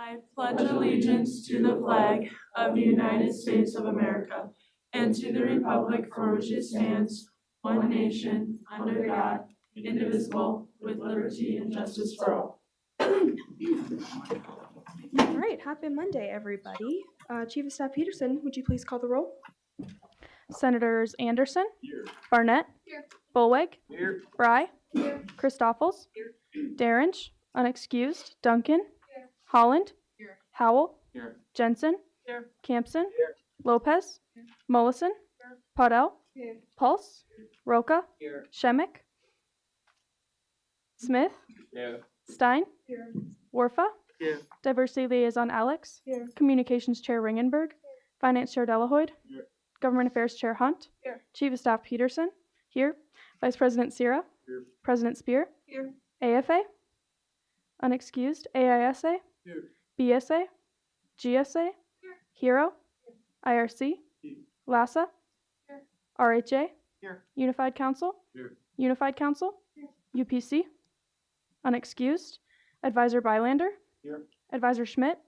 I pledge allegiance to the flag of the United States of America and to the republic for which it stands, one nation, under God, indivisible, with liberty and justice for all. All right, happy Monday, everybody. Chief of Staff Peterson, would you please call the roll? Senators Anderson, Here. Barnett, Here. Bulweg, Here. Fry, Here. Christoffels, Here. Darringe, unexcused, Duncan, Here. Holland, Here. Howell, Here. Jensen, Here. Campson, Here. Lopez, Here. Mollison, Here. Podell, Here. Pulse, Roca, Here. Shemick, Smith, Here. Stein, Here. Warfa, Here. Diversity Liaison Alex, Here. Communications Chair Ringenberg, Finance Chair Delahoyd, Here. Government Affairs Chair Hunt, Here. Chief of Staff Peterson, here, Vice President Sierra, Here. President Spear, Here. AFA, unexcused, AISA, Here. BSA, GSA, Hero, IRC, Here. LASA, Here. RHA, Here. Unified Council, Here. Unified Council, Here. UPC, unexcused, Advisor Bylander, Here. Advisor Schmidt,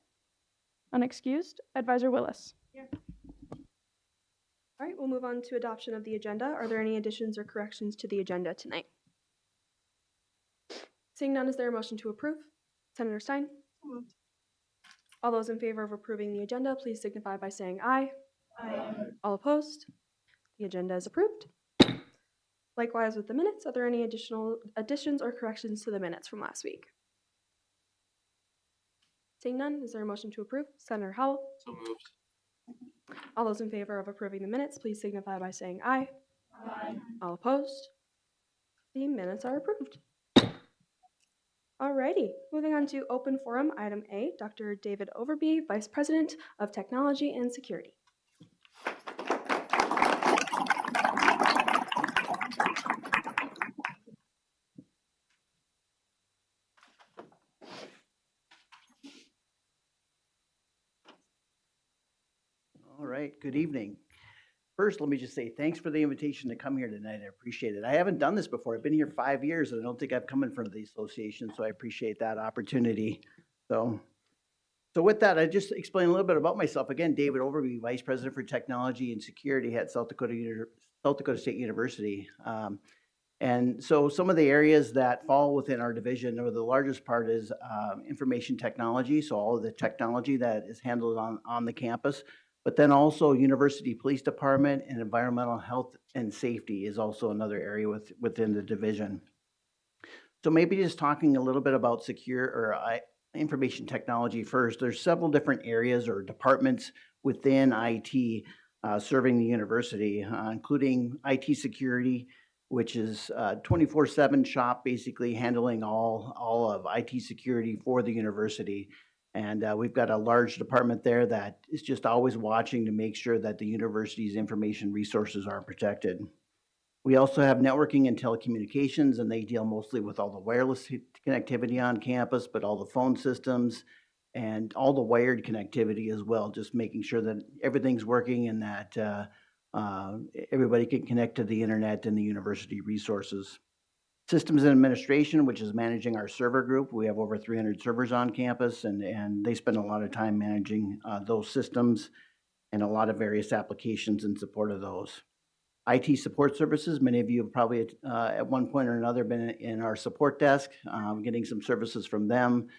unexcused, Advisor Willis. All right, we'll move on to adoption of the agenda. Are there any additions or corrections to the agenda tonight? Seeing none, is there a motion to approve? Senator Stein? All those in favor of approving the agenda, please signify by saying aye. Aye. All opposed? The agenda is approved. Likewise with the minutes, are there any additional additions or corrections to the minutes from last week? Seeing none, is there a motion to approve? Senator Howell? So moved. All those in favor of approving the minutes, please signify by saying aye. Aye. All opposed? The minutes are approved. Alrighty, moving on to open forum, item A, Dr. David Overby, Vice President of Technology and Security. All right, good evening. First, let me just say thanks for the invitation to come here tonight. I appreciate it. I haven't done this before. I've been here 5 years, and I don't think I've come in front of the association, so I appreciate that opportunity. So with that, I just explain a little bit about myself. Again, David Overby, Vice President for Technology and Security at South Dakota State University. And so some of the areas that fall within our division, or the largest part, is information technology, so all of the technology that is handled on the campus. But then also University Police Department and Environmental Health and Safety is also another area within the division. So maybe just talking a little bit about information technology first. There's several different areas or departments within IT serving the university, including IT security, which is 24/7 shop, basically handling all of IT security for the university. And we've got a large department there that is just always watching to make sure that the university's information resources are protected. We also have networking and telecommunications, and they deal mostly with all the wireless connectivity on campus, but all the phone systems and all the wired connectivity as well, just making sure that everything's working and that everybody can connect to the internet and the university resources. Systems and administration, which is managing our server group. We have over 300 servers on campus, and they spend a lot of time managing those systems and a lot of various applications in support of those. IT support services, many of you have probably at one point or another been in our support desk, getting some services from them,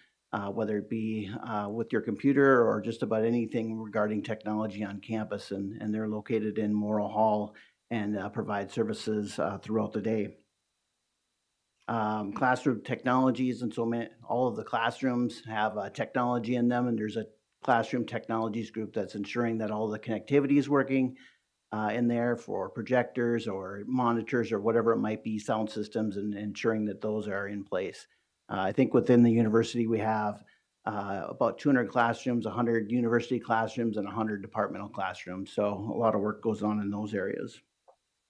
whether it be with your computer or just about anything regarding technology on campus. And they're located in Morrill Hall and provide services throughout the day. Classroom technologies, and so many, all of the classrooms have technology in them, and there's a classroom technologies group that's ensuring that all the connectivity is working in there for projectors or monitors or whatever it might be, sound systems, and ensuring that those are in place. I think within the university we have about 200 classrooms, 100 university classrooms, and 100 departmental classrooms. So a lot of work goes on in those areas.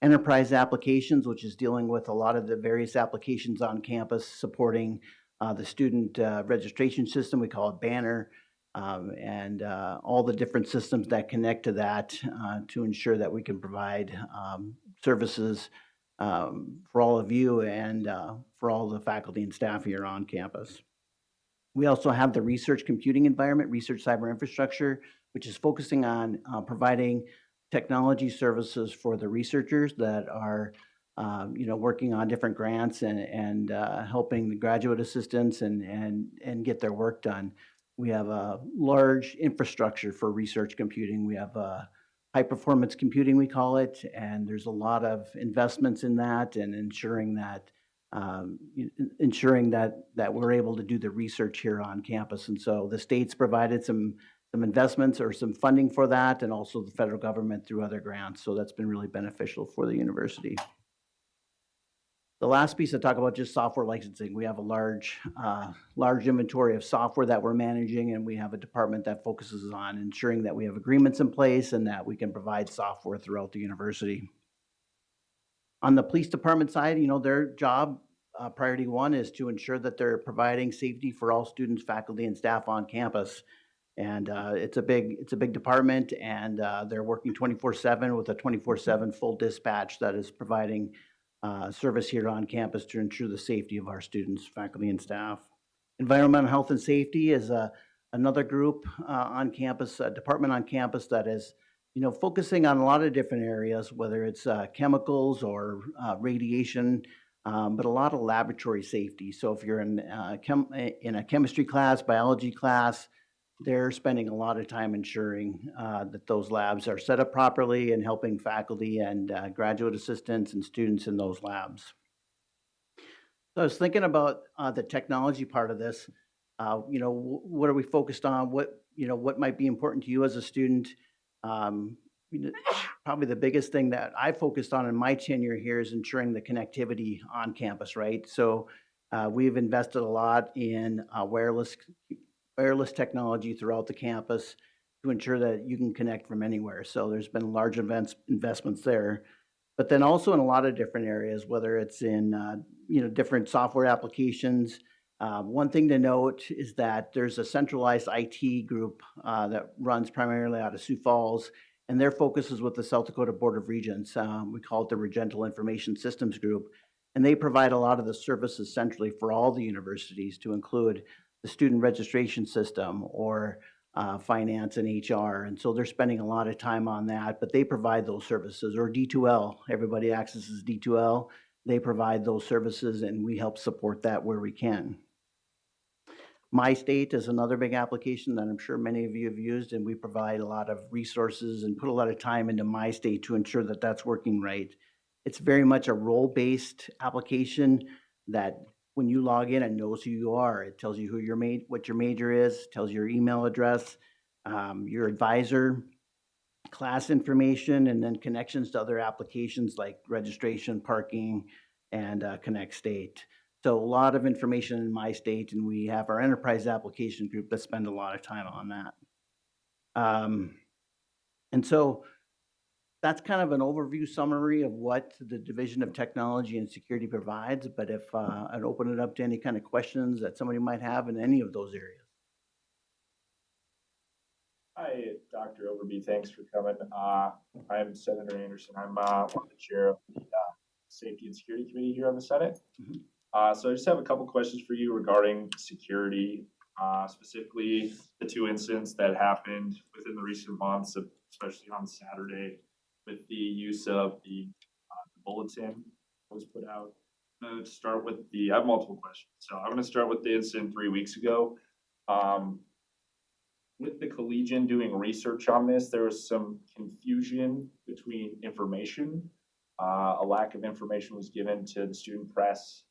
Enterprise applications, which is dealing with a lot of the various applications on campus supporting the student registration system. We call it Banner, and all the different systems that connect to that to ensure that we can provide services for all of you and for all the faculty and staff here on campus. We also have the research computing environment, research cyber infrastructure, which is focusing on providing technology services for the researchers that are working on different grants and helping the graduate assistants and get their work done. We have a large infrastructure for research computing. We have high performance computing, we call it, and there's a lot of investments in that and ensuring that we're able to do the research here on campus. And so the state's provided some investments or some funding for that, and also the federal government through other grants. So that's been really beneficial for the university. The last piece I talk about just software licensing. We have a large inventory of software that we're managing, and we have a department that focuses on ensuring that we have agreements in place and that we can provide software throughout the university. On the police department side, their job, priority one, is to ensure that they're providing safety for all students, faculty, and staff on campus. And it's a big department, and they're working 24/7 with a 24/7 full dispatch that is providing service here on campus to ensure the safety of our students, faculty, and staff. Environmental health and safety is another group on campus, a department on campus that is focusing on a lot of different areas, whether it's chemicals or radiation, but a lot of laboratory safety. So if you're in a chemistry class, biology class, they're spending a lot of time ensuring that those labs are set up properly and helping faculty and graduate assistants and students in those labs. So I was thinking about the technology part of this. What are we focused on? What might be important to you as a student? Probably the biggest thing that I focused on in my tenure here is ensuring the connectivity on campus, right? So we've invested a lot in wireless technology throughout the campus to ensure that you can connect from anywhere. So there's been large investments there, but then also in a lot of different areas, whether it's in different software applications. One thing to note is that there's a centralized IT group that runs primarily out of Sioux Falls, and their focus is with the South Dakota Board of Regents. We call it the Regental Information Systems Group, and they provide a lot of the services centrally for all the universities, to include the student registration system or finance and HR. And so they're spending a lot of time on that, but they provide those services. Or D2L, everybody accesses D2L. They provide those services, and we help support that where we can. MyState is another big application that I'm sure many of you have used, and we provide a lot of resources and put a lot of time into MyState to ensure that that's working right. It's very much a role-based application that when you log in, it knows who you are. It tells you what your major is, tells your email address, your advisor, class information, and then connections to other applications like registration, parking, and Connect State. So a lot of information in MyState, and we have our enterprise application group that spend a lot of time on that. And so that's kind of an overview summary of what the Division of Technology and Security provides, but if I'd open it up to any kind of questions that somebody might have in any of those areas. Hi, Dr. Overby. Thanks for coming. I'm Senator Anderson. I'm one of the chair of the Safety and Security Committee here on the Senate. So I just have a couple questions for you regarding security, specifically the two incidents that happened within the recent months, especially on Saturday, with the use of the bulletin that was put out. I'm going to start with I have multiple questions. So I'm going to start with the incident 3 weeks ago. With the Collegian doing research on this, there was some confusion between information. A lack of information was given to the student press.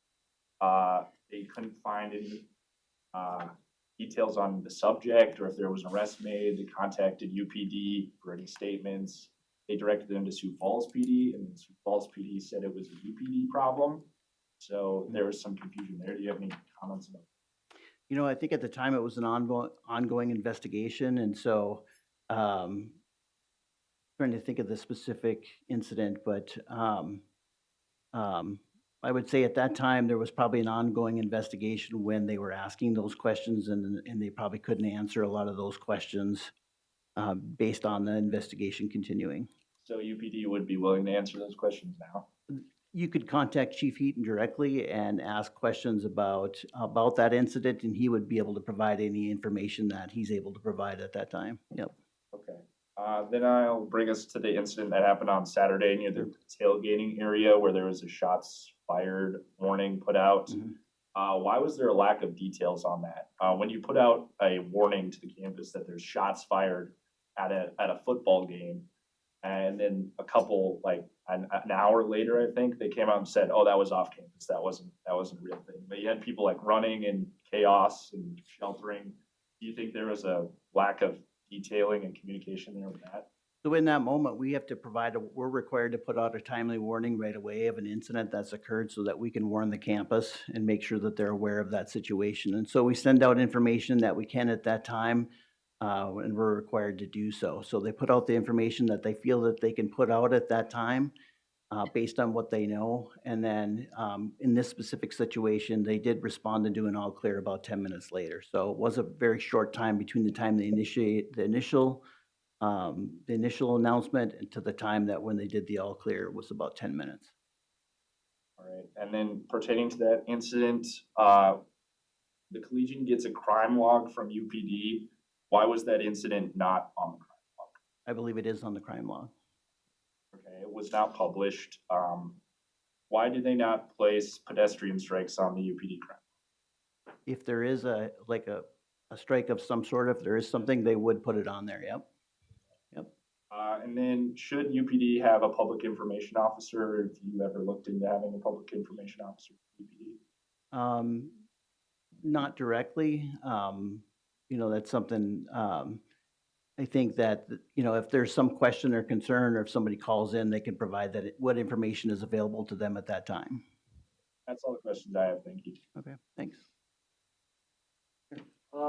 They couldn't find any details on the subject or if there was an arrest made. They contacted UPD for any statements. They directed them to Sioux Falls PD, and Sioux Falls PD said it was a UPD problem. So there was some confusion there. Do you have any comments about that? I think at the time it was an ongoing investigation, and so trying to think of the specific incident, but I would say at that time there was probably an ongoing investigation when they were asking those questions, and they probably couldn't answer a lot of those questions based on the investigation continuing. So UPD would be willing to answer those questions now? you could contact Chief Heaton directly and ask questions about that incident, and he would be able to provide any information that he's able to provide at that time. Yep. Okay. Then I'll bring us to the incident that happened on Saturday near the tailgating area where there was a shots fired warning put out. Mhm. Why was there a lack of details on that? When you put out a warning to the campus that there's shots fired at a football game, and then a couple, like an hour later, I think, they came out and said, oh, that was off campus. That wasn't a real thing. But you had people like running and chaos and sheltering. Do you think there was a lack of detailing and communication there with that? So in that moment, we have to we're required to put out a timely warning right away of an incident that's occurred so that we can warn the campus and make sure that they're aware of that situation. And so we send out information that we can at that time, and we're required to do so. So they put out the information that they feel that they can put out at that time, based on what they know. And then in this specific situation, they did respond and do an all clear about 10 minutes later. So it was a very short time between the time they initiate the initial announcement and to the time that when they did the all clear was about 10 minutes. All right. And then pertaining to that incident, the Collegian gets a crime log from UPD. Why was that incident not on the crime log? I believe it is on the crime log. Okay, it was not published. Why did they not place pedestrian strikes on the UPD crime? If there is a strike of some sort, if there is something, they would put it on there, yep. And then should UPD have a public information officer? Have you ever looked into having a public information officer for UPD? Not directly. That's something, I think that, if there's some question or concern, or if somebody calls in, they can provide what information is available to them at that time. That's all the questions I have. Thank you. Okay, thanks.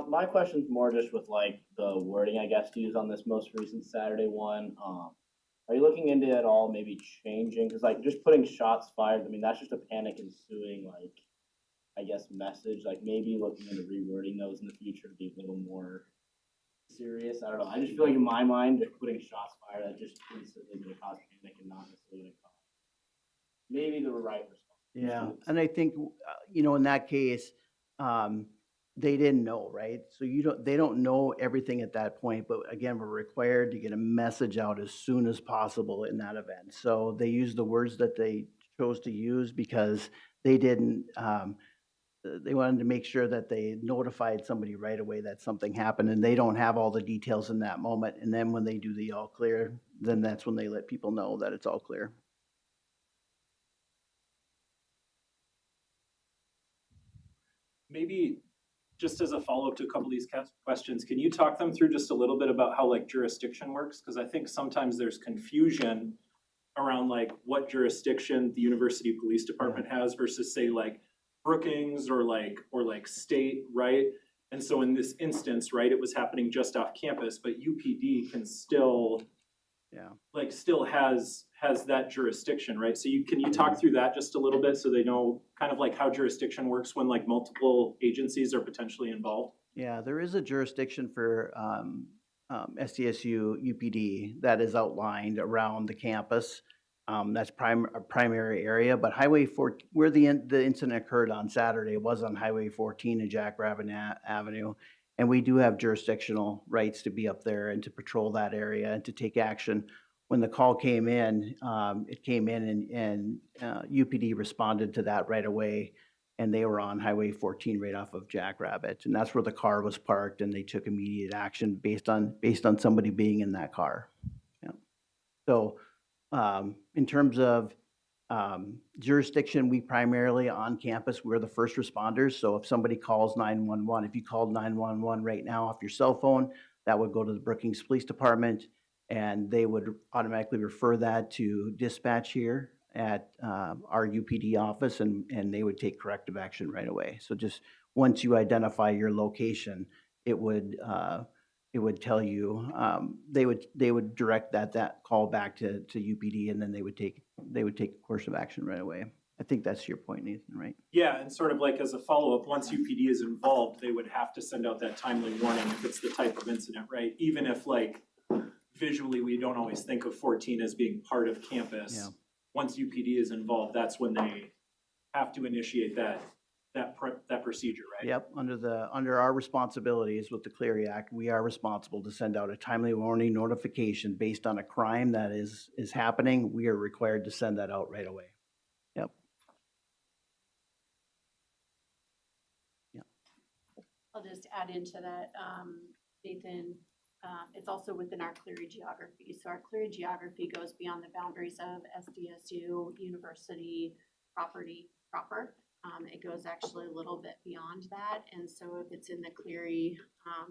My question's more just with like the wording, I guess, to use on this most recent Saturday one. Are you looking into at all maybe changing? Because like just putting shots fired, I mean, that's just a panic ensuing, like, I guess, message. Like maybe looking into rewording those in the future to be a little more serious. I don't know. I just feel like in my mind, just putting shots fired, that just instantly going to cause panic and not necessarily going to cause maybe the right response. Yeah, and I think, in that case, they didn't know, right? So they don't know everything at that point, but again, we're required to get a message out as soon as possible in that event. So they used the words that they chose to use because they didn't, they wanted to make sure that they notified somebody right away that something happened, and they don't have all the details in that moment. And then when they do the all clear, then that's when they let people know that it's all clear. Maybe just as a follow-up to a couple of these questions, can you talk them through just a little bit about how like jurisdiction works? Because I think sometimes there's confusion around like what jurisdiction the university police department has versus say like Brookings or like state, right? And so in this instance, right, it was happening just off campus, but UPD can still still has that jurisdiction, right? So can you talk through that just a little bit so they know kind of like how jurisdiction works when like multiple agencies are potentially involved? Yeah, there is a jurisdiction for SDSU UPD that is outlined around the campus. That's a primary area, but Highway 14, where the incident occurred on Saturday, was on Highway 14 and Jackrabbit Avenue. And we do have jurisdictional rights to be up there and to patrol that area and to take action. When the call came in, it came in and UPD responded to that right away. And they were on Highway 14 right off of Jackrabbit. And that's where the car was parked, and they took immediate action based on somebody being in that car. Yeah. So in terms of jurisdiction, we primarily on campus, we're the first responders. So if somebody calls 911, if you called 911 right now off your cell phone, that would go to the Brookings Police Department, and they would automatically refer that to dispatch here at our UPD office, and they would take corrective action right away. So just once you identify your location, it would tell you, they would direct that call back to UPD, and then they would take a course of action right away. I think that's your point, Nathan, right? Yeah, and sort of like as a follow-up, once UPD is involved, they would have to send out that timely warning if it's the type of incident, right? Even if like visually we don't always think of 14 as being part of campus. Yeah. once UPD is involved, that's when they have to initiate that procedure, right? Yep, under our responsibilities with the Clery Act, we are responsible to send out a timely warning notification based on a crime that is happening. We are required to send that out right away. Yep. I'll just add into that, Nathan, it's also within our Clery geography. So our Clery geography goes beyond the boundaries of SDSU, university, property proper. It goes actually a little bit beyond that. And so if it's in the Clery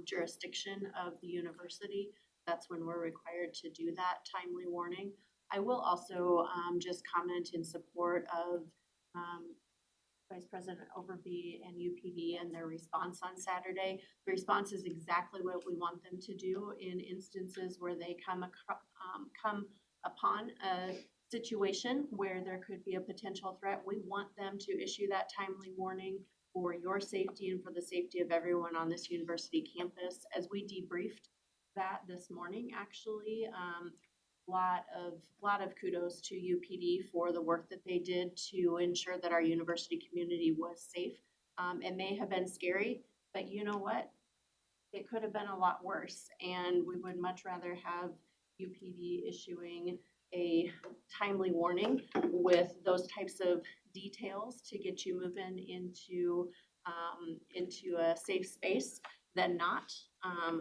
jurisdiction of the university, that's when we're required to do that timely warning. I will also just comment in support of Vice President Overby and UPD and their response on Saturday. The response is exactly what we want them to do in instances where they come upon a situation where there could be a potential threat. We want them to issue that timely warning for your safety and for the safety of everyone on this university campus. As we debriefed that this morning, actually, lot of kudos to UPD for the work that they did to ensure that our university community was safe. It may have been scary, but you know what? It could have been a lot worse, and we would much rather have UPD issuing a timely warning with those types of details to get you moving into a safe space than not,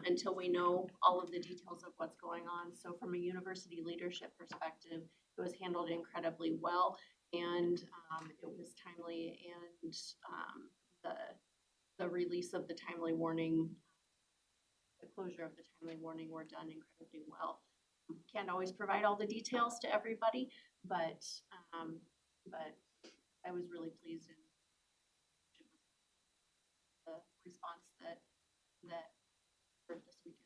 until we know all of the details of what's going on. So from a university leadership perspective, it was handled incredibly well, and it was timely, and the release of the timely warning, the closure of the timely warning were done incredibly well. Can't always provide all the details to everybody, but I was really pleased in the response that occurred this weekend.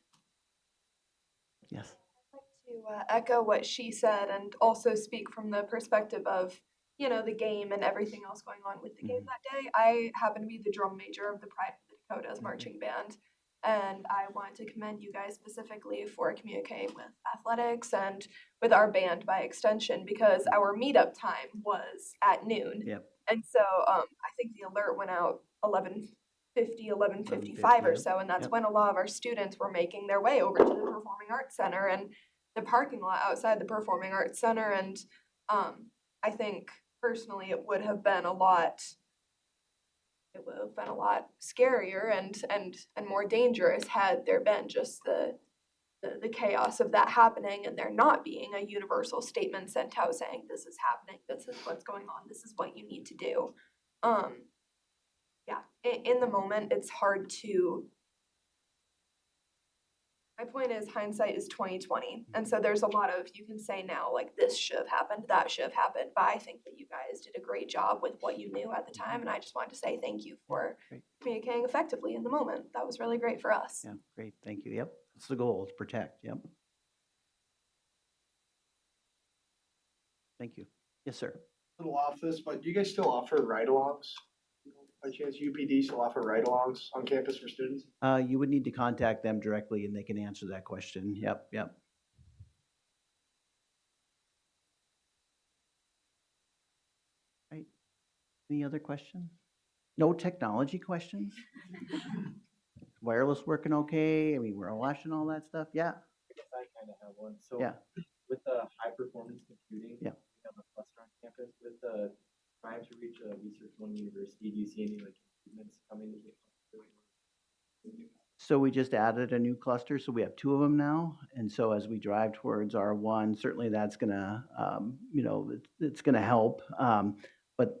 Yes. I'd like to echo what she said and also speak from the perspective of, you know, the game and everything else going on with the game that day. I happen to be the drum major of the Pride of the Dakotas marching band, and I want to commend you guys specifically for communicating with athletics and with our band by extension, because our meetup time was at noon. Yep. And so I think the alert went out 11:55 or yep, so, and that's yep. when a lot of our students were making their way over to the Performing Arts Center and the parking lot outside the Performing Arts Center. And I think personally it would have been a lot scarier and more dangerous had there been just the chaos of that happening and there not being a universal statement sent out saying this is happening, this is what's going on, this is what you need to do. Yeah, in the moment it's hard to. My point is hindsight is 20/20, and so there's a lot of, you can say now like this should have happened, that should have happened, but I think that you guys did a great job with what you knew at the time, and I just wanted to say thank you for Great. communicating effectively in the moment. That was really great for us. Yeah, great, thank you. Yep, that's the goal, is protect, yep. Thank you. Yes, sir. Little off this, but do you guys still offer ride-alongs? By chance, UPD still offer ride-alongs on campus for students? You would need to contact them directly and they can answer that question. Yep, yep. Right. Any other questions? No technology questions? Wireless working okay? I mean, we're watching all that stuff? Yeah, I kind of have one. So yeah. with the high performance computing, Yeah. we have a cluster on campus. With the trying to reach a Research One University, do you see any like improvements coming to the So we just added a new cluster, so we have 2 of them now. And so as we drive towards R1, certainly that's gonna, it's gonna help. But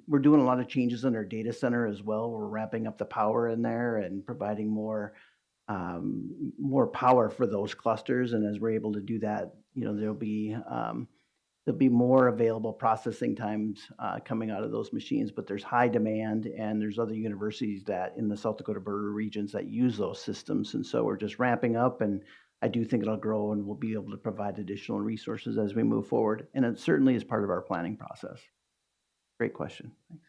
we're doing a lot of changes in our data center as well. We're ramping up the power in there and providing more power for those clusters. And as we're able to do that, there'll be more available processing times coming out of those machines, but there's high demand and there's other universities that in the South Dakota border regions that use those systems. And so we're just ramping up, and I do think it'll grow and we'll be able to provide additional resources as we move forward. And it certainly is part of our planning process. Great question. Thanks.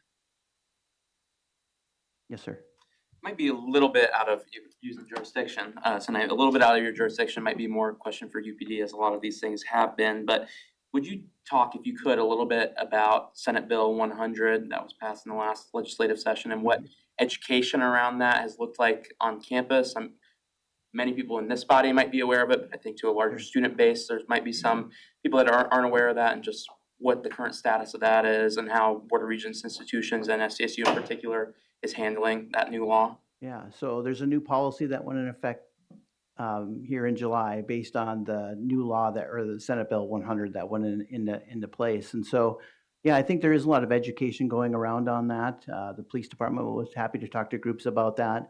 Yes, sir. Might be a little bit out of using jurisdiction tonight. A little bit out of your jurisdiction might be more a question for UPD, as a lot of these things have been. But would you talk, if you could, a little bit about Senate Bill 100 that was passed in the last legislative session and what education around that has looked like on campus? Many people in this body might be aware of it, but I think to a larger student base, there might be some people that aren't aware of that, and just what the current status of that is and how Board of Regents institutions and SDSU in particular is handling that new law. Yeah, so there's a new policy that went in effect here in July based on the new law or the Senate Bill 100 that went into place. And so, yeah, I think there is a lot of education going around on that. The police department was happy to talk to groups about that.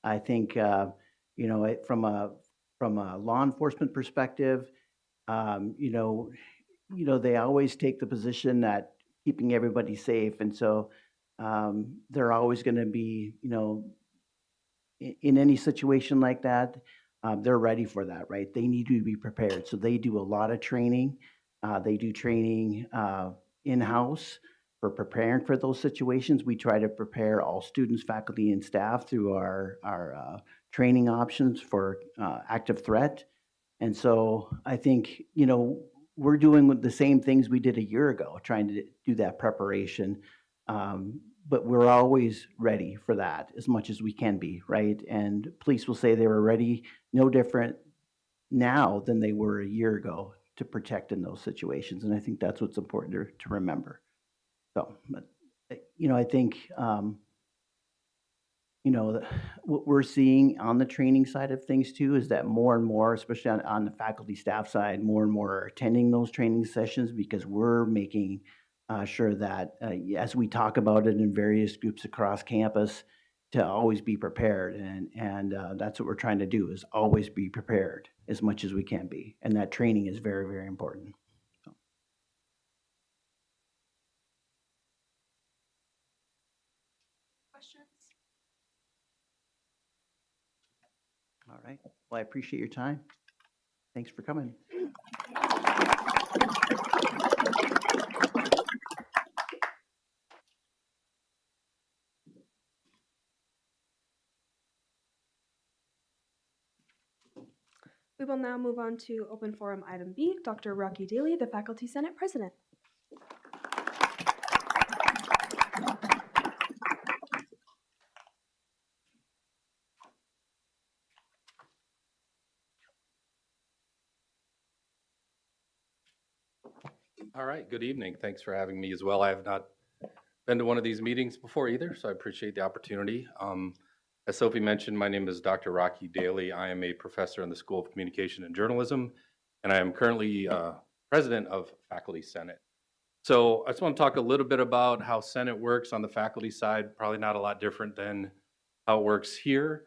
I think, from a law enforcement perspective, they always take the position that keeping everybody safe. And so they're always going to be, in any situation like that, they're ready for that, right? They need to be prepared. So they do a lot of training. They do training in-house for preparing for those situations. We try to prepare all students, faculty, and staff through our training options for active threat. And so I think, we're doing the same things we did a year ago, trying to do that preparation. But we're always ready for that as much as we can be, right? And police will say they were ready, no different now than they were a year ago to protect in those situations. And I think that's what's important to remember. So, but, I think, what we're seeing on the training side of things too is that more and more, especially on the faculty staff side, more and more are attending those training sessions because we're making sure that as we talk about it in various groups across campus, to always be prepared. And that's what we're trying to do, is always be prepared as much as we can be. And that training is very, very important. So. Questions? All right. Well, I appreciate your time. Thanks for coming. We will now move on to open forum item B. Dr. Rocky Daly, the Faculty Senate President. All right, good evening. Thanks for having me as well. I have not been to one of these meetings before either, so I appreciate the opportunity. As Sophie mentioned, my name is Dr. Rocky Daly. I am a professor in the School of Communication and Journalism, and I am currently president of Faculty Senate. So I just want to talk a little bit about how Senate works on the faculty side. Probably not a lot different than how it works here.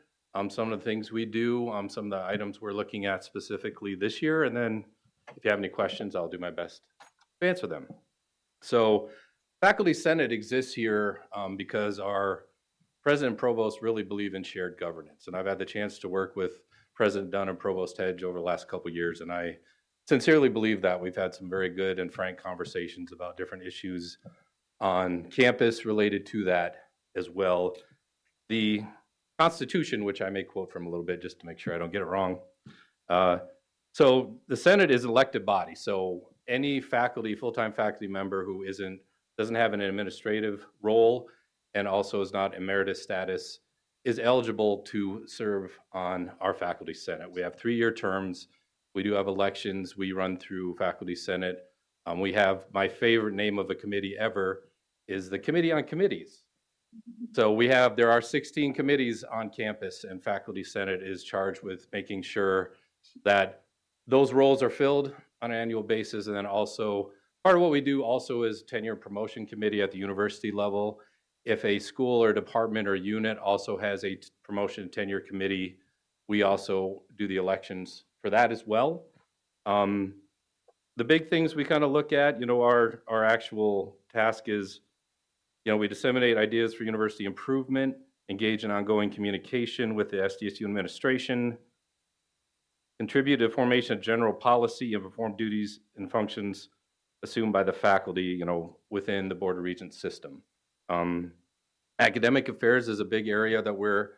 Some of the things we do, some of the items we're looking at specifically this year, and then if you have any questions, I'll do my best to answer them. So Faculty Senate exists here because our President and Provost really believe in shared governance. And I've had the chance to work with President Dunn and Provost Hedge over the last couple of years, and I sincerely believe that. We've had some very good and frank conversations about different issues on campus related to that as well. The Constitution, which I may quote from a little bit just to make sure I don't get it wrong. So the Senate is an elected body, so any faculty, full-time faculty member who doesn't have an administrative role and also is not emeritus status is eligible to serve on our Faculty Senate. We have 3-year terms. We do have elections. We run through Faculty Senate. We have, my favorite name of a committee ever is the Committee on Committees. So there are 16 committees on campus, and Faculty Senate is charged with making sure that those roles are filled on an annual basis. And then also, part of what we do also is tenure promotion committee at the university level. If a school or department or unit also has a promotion tenure committee, we also do the elections for that as well. The big things we kind of look at, our actual task is, we disseminate ideas for university improvement, engage in ongoing communication with the SDSU administration, contribute to the formation of general policy and perform duties and functions assumed by the faculty, within the Board of Regents system. Academic affairs is a big area that we're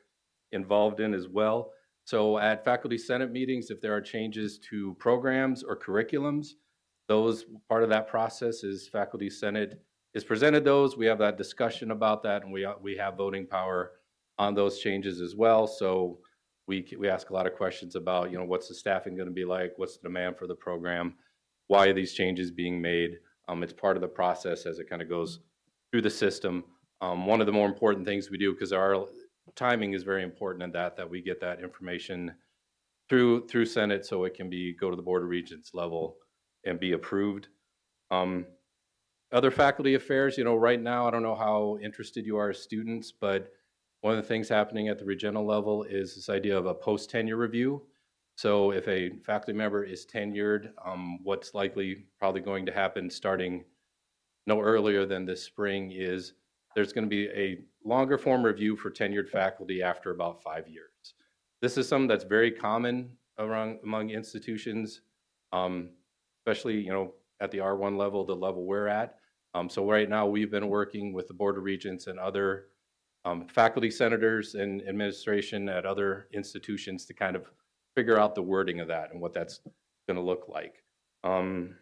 involved in as well. So at Faculty Senate meetings, if there are changes to programs or curriculums, those, part of that process is Faculty Senate is presented those, we have that discussion about that, and we have voting power on those changes as well. So we ask a lot of questions about, you know, what's the staffing going to be like? What's the demand for the program? Why are these changes being made? It's part of the process as it kind of goes through the system. One of the more important things we do, because our timing is very important in that we get that information through Senate so it can go to the Board of Regents level and be approved. Other faculty affairs, you know, right now, I don't know how interested you are as students, but one of the things happening at the regental level is this idea of a post-tenure review. So if a faculty member is tenured, what's probably going to happen starting no earlier than this spring is there's going to be a longer form review for tenured faculty after about 5 years. This is something that's very common among institutions, especially, you know, at the R1 level, the level we're at. So right now we've been working with the Board of Regents and other faculty senators and administration at other institutions to kind of figure out the wording of that and what that's going to look like. You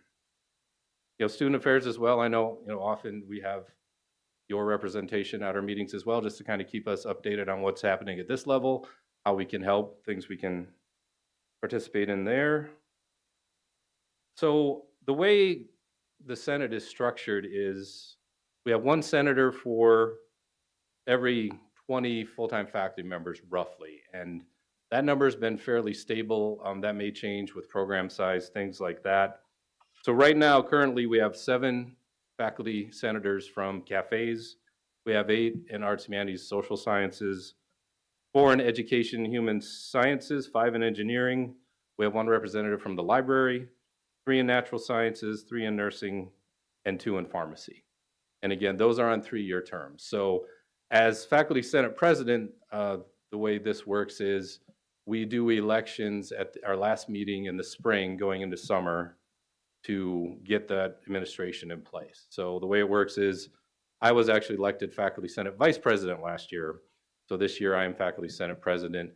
know, student affairs as well. I know, you know, often we have your representation at our meetings as well, just to kind of keep us updated on what's happening at this level, how we can help, things we can participate in there. So the way the Senate is structured is we have one senator for every 20 full-time faculty members roughly, and that number has been fairly stable. That may change with program size, things like that. So right now, currently, we have 7 faculty senators from cafes. We have 8 in arts, humanities, social sciences, 4 in education, human sciences, 5 in engineering. We have 1 representative from the library, 3 in natural sciences, 3 in nursing, and 2 in pharmacy. And again, those are on 3-year terms. So as faculty senate president, the way this works is we do elections at our last meeting in the spring going into summer to get that administration in place. So the way it works is I was actually elected faculty senate vice president last year. So this year I am faculty senate president.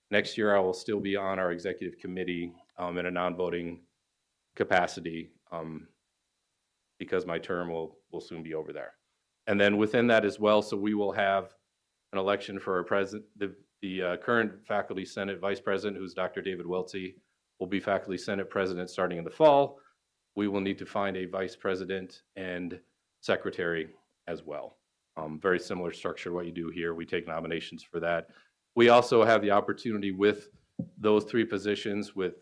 Next year I will still be on our executive committee in a non-voting capacity because my term will soon be over there. And then within that as well, so we will have an election for our president. The current faculty senate vice president, who's Dr. David Welty, will be faculty senate president starting in the fall. We will need to find a vice president and secretary as well. Very similar structure to what you do here. We take nominations for that. We also have the opportunity with those 3 positions with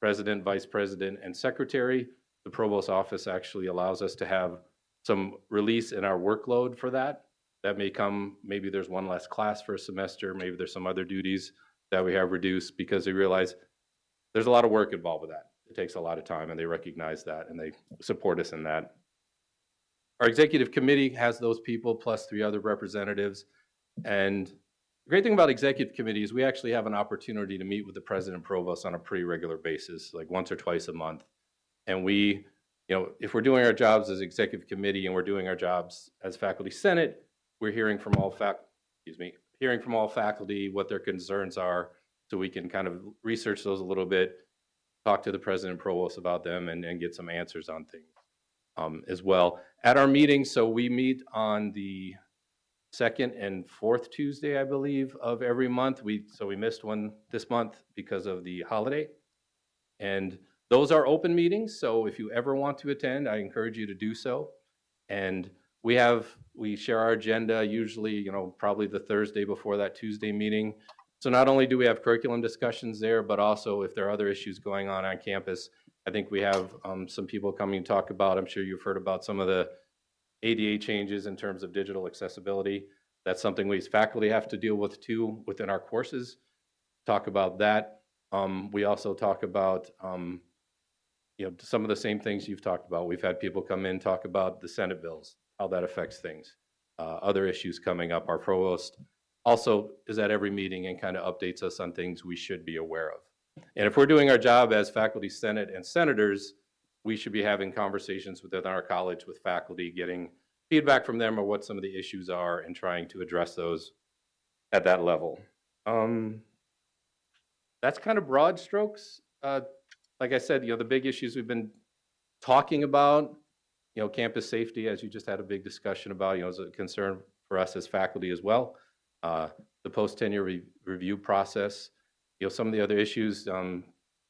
president, vice president, and secretary. The provost office actually allows us to have some release in our workload for that. That may come, maybe there's 1 less class for a semester, maybe there's some other duties that we have reduced because they realize there's a lot of work involved with that. It takes a lot of time and they recognize that and they support us in that. Our executive committee has those people plus 3 other representatives. And the great thing about executive committee is we actually have an opportunity to meet with the president and provost on a pretty regular basis, like once or twice a month. And we, you know, if we're doing our jobs as executive committee and we're doing our jobs as faculty senate, we're hearing from all faculty what their concerns are, so we can kind of research those a little bit, talk to the president and provost about them, and get some answers on things as well. At our meetings, so we meet on the 2nd and 4th Tuesday, I believe, of every month. So we missed one this month because of the holiday. And those are open meetings, so if you ever want to attend, I encourage you to do so. And we share our agenda usually, you know, probably the Thursday before that Tuesday meeting. So not only do we have curriculum discussions there, but also if there are other issues going on campus, I think we have some people coming to talk about, I'm sure you've heard about some of the ADA changes in terms of digital accessibility. That's something we as faculty have to deal with too within our courses. Talk about that. We also talk about you know, some of the same things you've talked about. We've had people come in, talk about the Senate bills, how that affects things, other issues coming up. Our provost also is at every meeting and kind of updates us on things we should be aware of. And if we're doing our job as faculty senate and senators, we should be having conversations within our college with faculty, getting feedback from them or what some of the issues are and trying to address those at that level. That's kind of broad strokes. Like I said, you know, the big issues we've been talking about, campus safety, as you just had a big discussion about, is a concern for us as faculty as well. The post-tenure review process, some of the other issues, I'm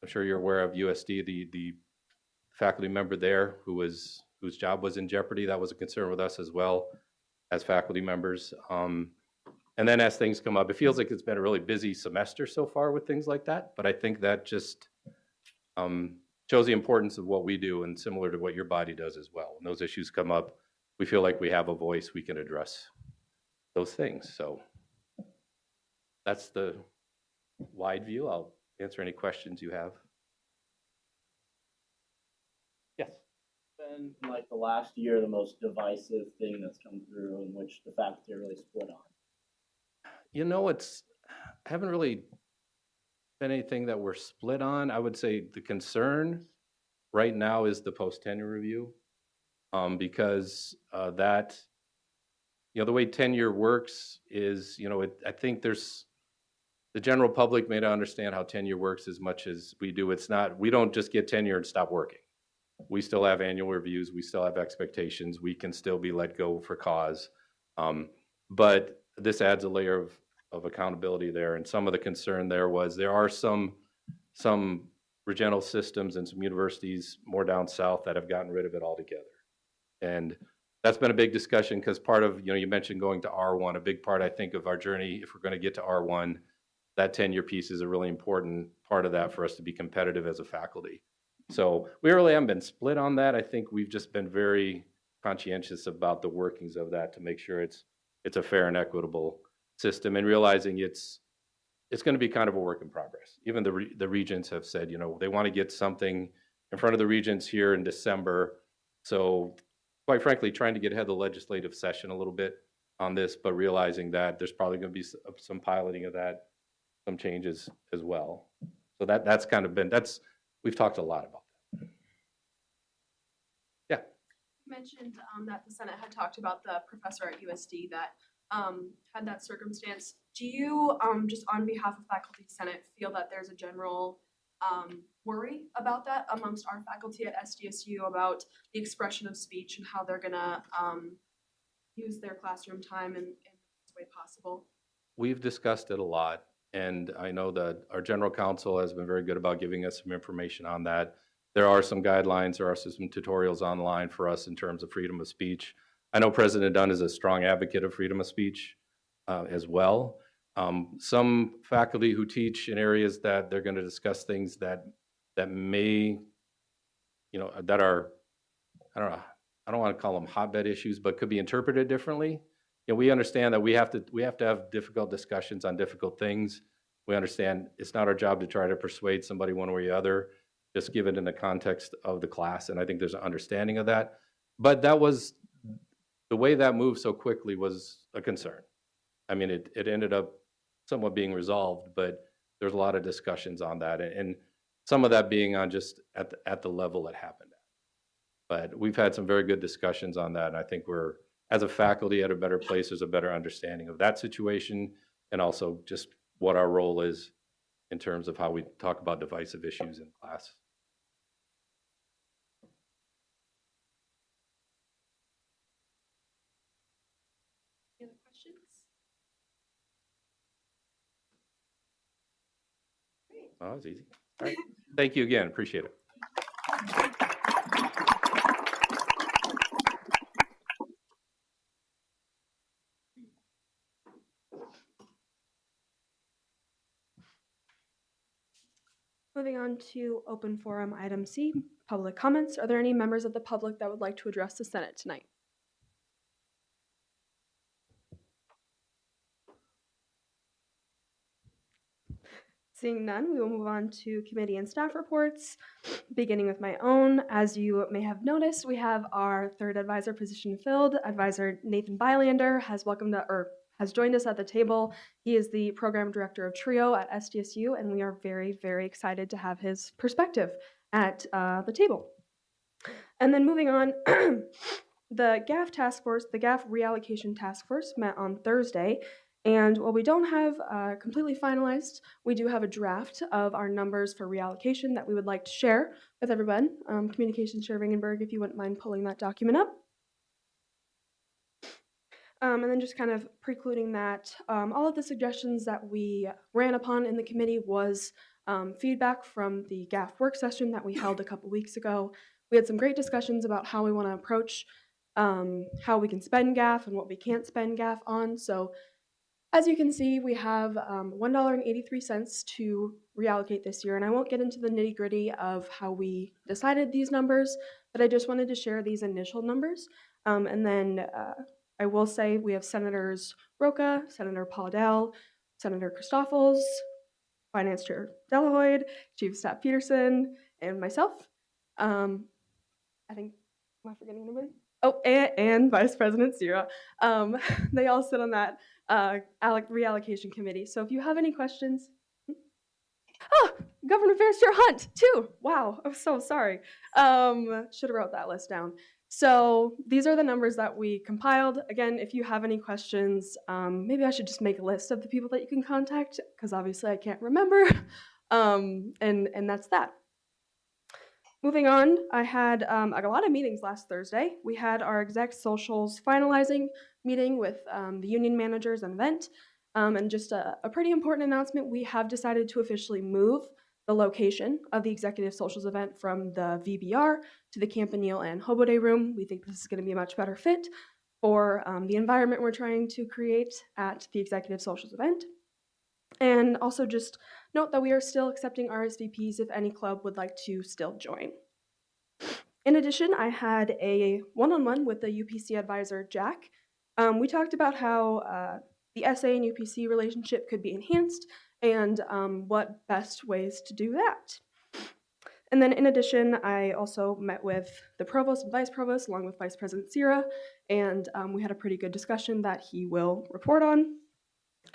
sure you're aware of USD, the faculty member there whose job was in jeopardy. That was a concern with us as well as faculty members. And then as things come up, it feels like it's been a really busy semester so far with things like that, but I think that just shows the importance of what we do, and similar to what your body does as well. When those issues come up, we feel like we have a voice, we can address those things. So that's the wide view. I'll answer any questions you have. Yes. Been like the last year the most divisive thing that's come through in which the faculty are really split on? I haven't really been anything that we're split on. I would say the concern right now is the post-tenure review, because that, the way tenure works is, I think there's, the general public may not understand how tenure works as much as we do. We don't just get tenure and stop working. We still have annual reviews. We still have expectations. We can still be let go for cause. But this adds a layer of accountability there. And some of the concern there are some Regental systems and some universities more down south that have gotten rid of it altogether. And that's been a big discussion because part of, you mentioned going to R1, a big part, I think, of our journey, if we're going to get to R1, that tenure piece is a really important part of that for us to be competitive as a faculty. So we really haven't been split on that. I think we've just been very conscientious about the workings of that to make sure it's a fair and equitable system, and realizing it's going to be kind of a work in progress. Even the regents have said, they want to get something in front of the regents here in December. So quite frankly, trying to get ahead of the legislative session a little bit on this, but realizing that there's probably going to be some piloting of that, some changes as well. So that's kind of been, we've talked a lot about that. Yeah. You mentioned that the Senate had talked about the professor at USD that had that circumstance. Do you, just on behalf of Faculty Senate, feel that there's a general worry about that amongst our faculty at SDSU about the expression of speech and how they're gonna use their classroom time in the best way possible? We've discussed it a lot, and I know that our general counsel has been very good about giving us some information on that. There are some guidelines, there are some tutorials online for us in terms of freedom of speech. I know President Dunn is a strong advocate of freedom of speech as well. Some faculty who teach in areas that they're going to discuss things that may, that are, I don't want to call them hotbed issues, but could be interpreted differently. We understand that we have to have difficult discussions on difficult things. We understand it's not our job to try to persuade somebody one way or the other, just give it in the context of the class, and I think there's an understanding of that. But the way that moved so quickly was a concern. I mean, it ended up somewhat being resolved, but there's a lot of discussions on that, and some of that being on just at the level it happened at. But we've had some very good discussions on that, and I think we're, as a faculty, at a better place. There's a better understanding of that situation, and also just what our role is in terms of how we talk about divisive issues in class. Any other questions? Great. Oh, that was easy. All right. Thank you again. Appreciate it. Moving on to open forum item C, public comments. Are there any members of the public that would like to address the Senate tonight? Seeing none, we will move on to committee and staff reports, beginning with my own. As you may have noticed, we have our third advisor position filled. Advisor Nathan Bylander has joined us at the table. He is the program director of TRIO at SDSU, and we are very, very excited to have his perspective at the table. And then moving on, the GAF task force, the GAF reallocation task force met on Thursday, And while we don't have completely finalized, we do have a draft of our numbers for reallocation that we would like to share with everyone. Communications Chair Ringenberg, if you wouldn't mind pulling that document up. And then just kind of precluding that, all of the suggestions that we ran upon in the committee was feedback from the GAF work session that we held a couple weeks ago. We had some great discussions about how we want to approach how we can spend GAF and what we can't spend GAF on. So as you can see, we have $1.83 to reallocate this year, and I won't get into the nitty-gritty of how we decided these numbers, but I just wanted to share these initial numbers. And then I will say we have Senators Roca, Senator Paudell, Senator Christoffels, Finance Chair Delahoyd, Chief of Staff Peterson, and myself. I think, am I forgetting anybody? Oh, and Vice President Sierra. They all sit on that reallocation committee. So if you have any questions, Governor Affairs Chair Hunt too. Wow, I'm so sorry. Should have wrote that list down. So these are the numbers that we compiled. Again, if you have any questions, maybe I should just make a list of the people that you can contact, because obviously I can't remember. And that's that. Moving on, I had a lot of meetings last Thursday. We had our exec socials finalizing meeting with the union managers and event. And just a pretty important announcement, we have decided to officially move the location of the executive socials event from the VBR to the Campanile and Hobo Day room. We think this is going to be a much better fit for the environment we're trying to create at the executive socials event. And also just note that we are still accepting RSVPs if any club would like to still join. In addition, I had a one-on-one with the UPC advisor, Jack. We talked about how the SA and UPC relationship could be enhanced and what best ways to do that. And then in addition, I also met with the provost and vice provost along with Vice President Sierra, and we had a pretty good discussion that he will report on.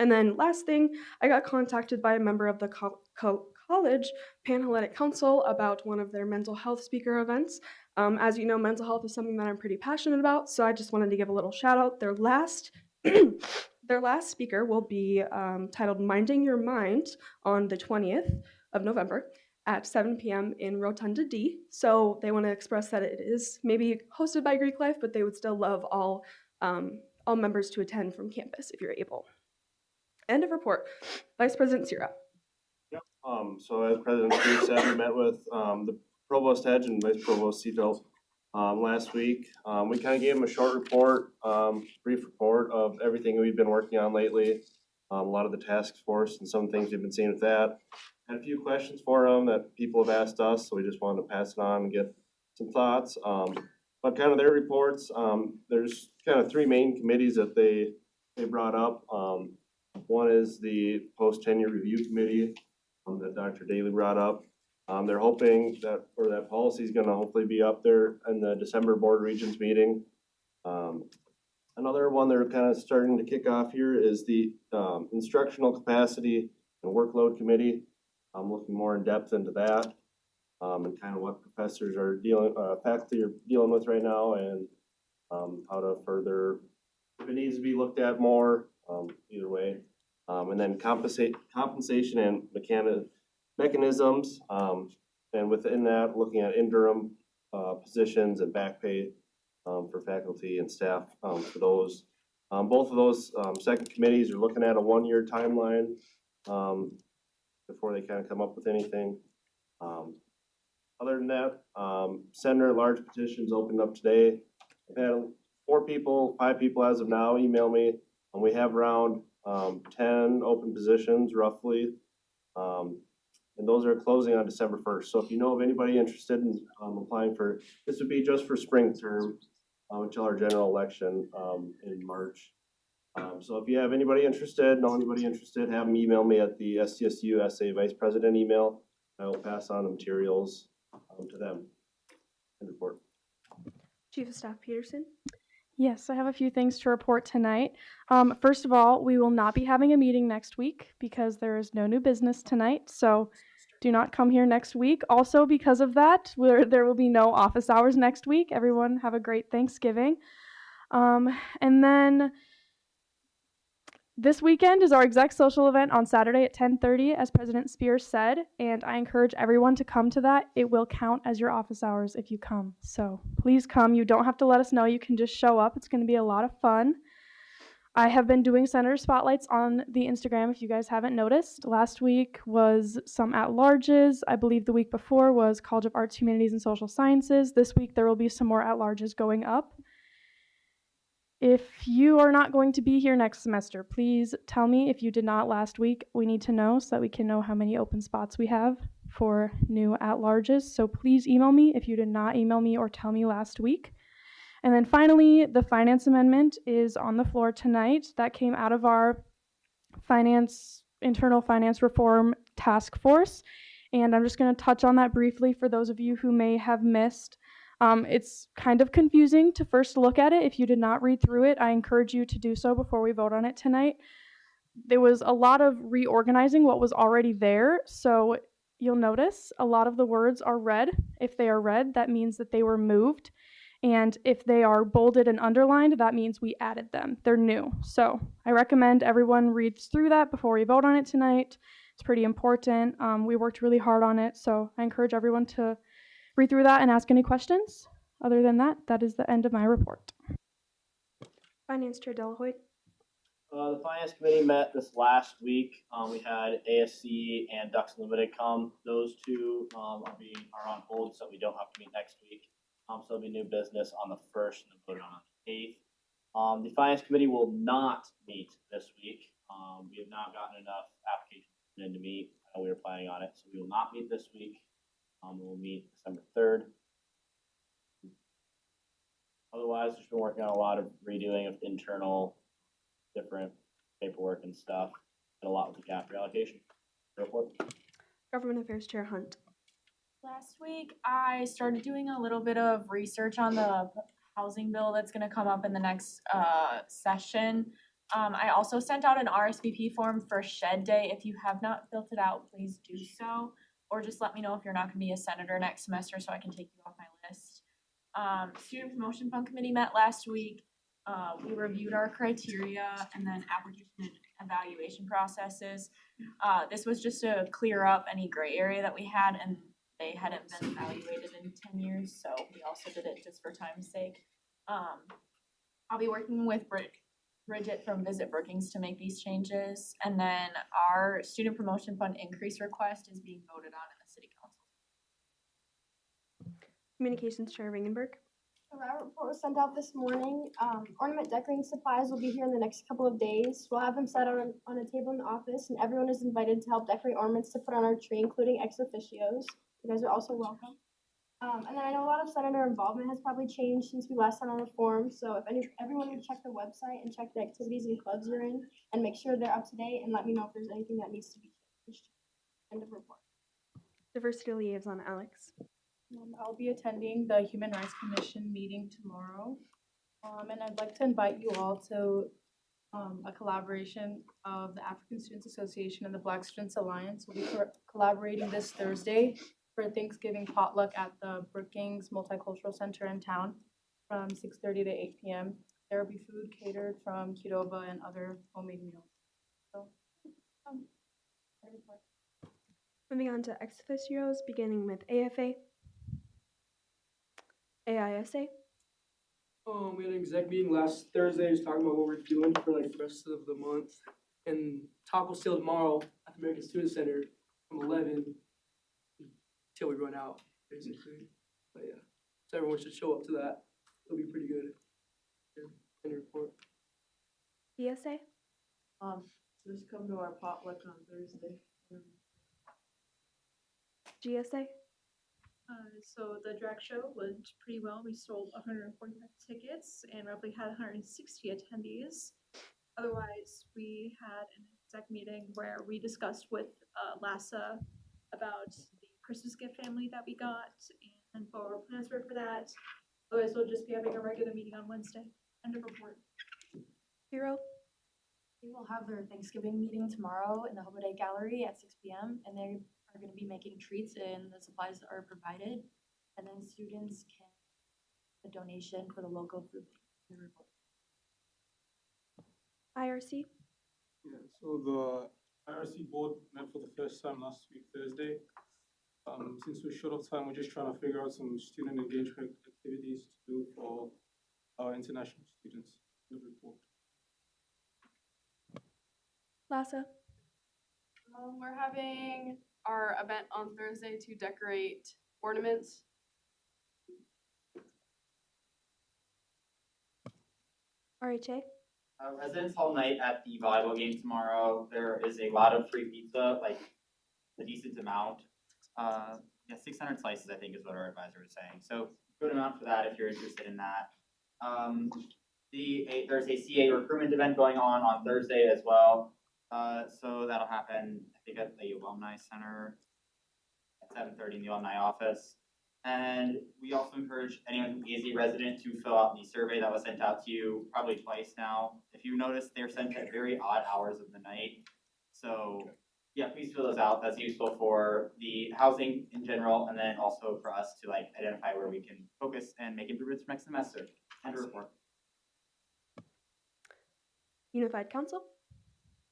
And then last thing, I got contacted by a member of the college Panhellenic Council about one of their mental health speaker events. As you know, mental health is something that I'm pretty passionate about, so I just wanted to give a little shout out. Their last speaker will be titled Minding Your Mind on the 20th of November at 7 p.m. in Rotunda D. So they want to express that it is maybe hosted by Greek Life, but they would still love all members to attend from campus if you're able. End of report. Vice President Sierra. Yep. So as President Steve said, we met with the Provost Hedge and Vice Provost Seafield last week. We kind of gave them a short report, brief report of everything we've been working on lately, a lot of the task force and some things we've been seeing with that. Had a few questions for them that people have asked us, so we just wanted to pass it on and get some thoughts. But kind of their reports, there's kind of three main committees that they brought up. One is the post-tenure review committee that Dr. Daly brought up. They're hoping that policy is going to hopefully be up there in the December Board of Regents meeting. Another one they're kind of starting to kick off here is the instructional capacity and workload committee. I'm looking more in depth into that and kind of what professors are faculty are dealing with right now, and how to further, if it needs to be looked at more, either way. And then compensation and mechanisms, and within that, looking at interim positions and back pay for faculty and staff for those. Both of those second committees are looking at a one-year timeline before they kind of come up with anything. Other than that, Senator at-large petitions opened up today. I've had 5 people as of now email me, and we have around 10 open positions roughly. And those are closing on December 1st. So if you know of anybody interested in applying for, this would be just for spring term until our general election in March. So if you have anybody interested, have them email me at the SDSU SA Vice President email. I will pass on the materials to them. End report. Chief of Staff Peterson. Yes, I have a few things to report tonight. First of all, we will not be having a meeting next week because there is no new business tonight. So do not come here next week. Also, because of that, there will be no office hours next week. Everyone have a great Thanksgiving. And then This weekend is our exec social event on Saturday at 10:30, as President Spears said, and I encourage everyone to come to that. It will count as your office hours if you come. So please come. You don't have to let us know. You can just show up. It's going to be a lot of fun. I have been doing Senator Spotlights on the Instagram if you guys haven't noticed. Last week was some at-larges. I believe the week before was College of Arts, Humanities, and Social Sciences. This week there will be some more at-larges going up. If you are not going to be here next semester, please tell me if you did not last week. We need to know so that we can know how many open spots we have for new at-larges. So please email me if you did not email me or tell me last week. And then finally, the finance amendment is on the floor tonight. That came out of our internal finance reform task force. And I'm just going to touch on that briefly for those of you who may have missed. It's kind of confusing to first look at it. If you did not read through it, I encourage you to do so before we vote on it tonight. There was a lot of reorganizing what was already there. So you'll notice a lot of the words are red. If they are red, that means that they were moved. And if they are bolded and underlined, that means we added them. They're new. So I recommend everyone reads through that before we vote on it tonight. It's pretty important. We worked really hard on it. So I encourage everyone to read through that and ask any questions. Other than that, that is the end of my report. Finance Chair Delahoy. The Finance Committee met this last week. We had ASC and Ducks Unlimited come. Those two are on hold, so we don't have to meet next week. So there'll be new business on the 1st and then voted on the 8th. The Finance Committee will not meet this week. We have not gotten enough applications in to meet. We were planning on it, so we will not meet this week. We'll meet December 3rd. Otherwise, just been working on a lot of redoing of internal different paperwork and stuff, and a lot with the gap reallocation. Report. Government Affairs Chair Hunt. Last week, I started doing a little bit of research on the housing bill that's gonna come up in the next session. I also sent out an RSVP form for Shed Day. If you have not filled it out, please do so. Or just let me know if you're not gonna be a senator next semester so I can take you off my list. Student Promotion Fund Committee met last week. We reviewed our criteria and then application and evaluation processes. This was just to clear up any gray area that we had, and they hadn't been evaluated in 10 years, so we also did it just for time's sake. I'll be working with Bridget from Visit Brookings to make these changes, and then our Student Promotion Fund increase request is being voted on in the City Council. Communications Chair Ringenberg. Our report was sent out this morning. Ornament decorating supplies will be here in the next couple of days. We'll have them set on a table in the office, and everyone is invited to help decorate ornaments to put on our tree, including ex officios. You guys are also welcome. And then I know a lot of senator involvement has probably changed since we last sent out a form. So if everyone would check the website and check the activities and clubs you're in, and make sure they're up to date, and let me know if there's anything that needs to be changed. End of report. Diversity Liaison Alex. I'll be attending the Human Rights Commission meeting tomorrow. And I'd like to invite you all to a collaboration of the African Students Association and the Black Students Alliance. We'll be collaborating this Thursday for Thanksgiving potluck at the Brookings Multicultural Center in town from 6:30 to 8 p.m. There will be food catered from Qdoba and other homemade meals. So, Moving on to ex officios, beginning with AFA. AISA. We had an exec meeting last Thursday, just talking about what we're doing for like the rest of the month. And talk will still tomorrow at the American Student Center from 11 till we run out, basically. But yeah, so everyone should show up to that. It'll be pretty good. In report. DSA. Just come to our potluck on Thursday. GSA. So the drag show went pretty well. We sold 145 tickets and roughly had 160 attendees. Otherwise, we had an exec meeting where we discussed with LASA about the Christmas gift family that we got and for plans for that. Otherwise, we'll just be having a regular meeting on Wednesday. End of report. Hero. They will have their Thanksgiving meeting tomorrow in the Holiday Gallery at 6 p.m. and they are going to be making treats and the supplies are provided. And then students can a donation for the local food bank. IRC. Yeah, so the IRC board met for the first time last week, Thursday. Since we're short of time, we're just trying to figure out some student engagement activities to do for our international students. Good report. Lassa. We're having our event on Thursday to decorate ornaments. RHA. Residence Hall night at the volleyball game tomorrow. There is a lot of free pizza, like a decent amount. Yeah, 600 slices, I think, is what our advisor was saying. So good amount for that if you're interested in that. There's a CA recruitment event going on Thursday as well. So that'll happen, I think, at the Alumni Center at 7:30 in the alumni office. And we also encourage anyone who is a resident to fill out the survey that was sent out to you probably twice now. If you notice, they're sent at very odd hours of the night. So yeah, please fill those out. That's useful for the housing in general, and then also for us to like identify where we can focus and make improvements for next semester. And a report. Unified Council.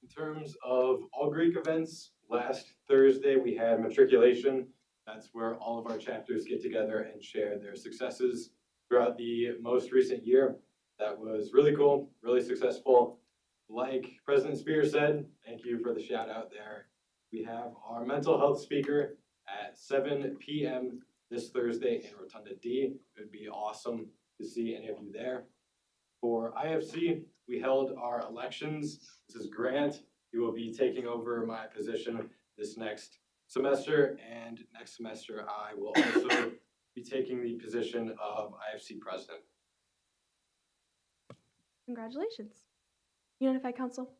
In terms of all Greek events, last Thursday we had matriculation. That's where all of our chapters get together and share their successes throughout the most recent year. That was really cool, really successful. Like President Spears said, thank you for the shout out there. We have our mental health speaker at 7 p.m. this Thursday in Rotunda D. It would be awesome to see any of you there. For IFC, we held our elections. This is Grant. He will be taking over my position this next semester, and next semester I will also be taking the position of IFC president. Congratulations. Unified Council.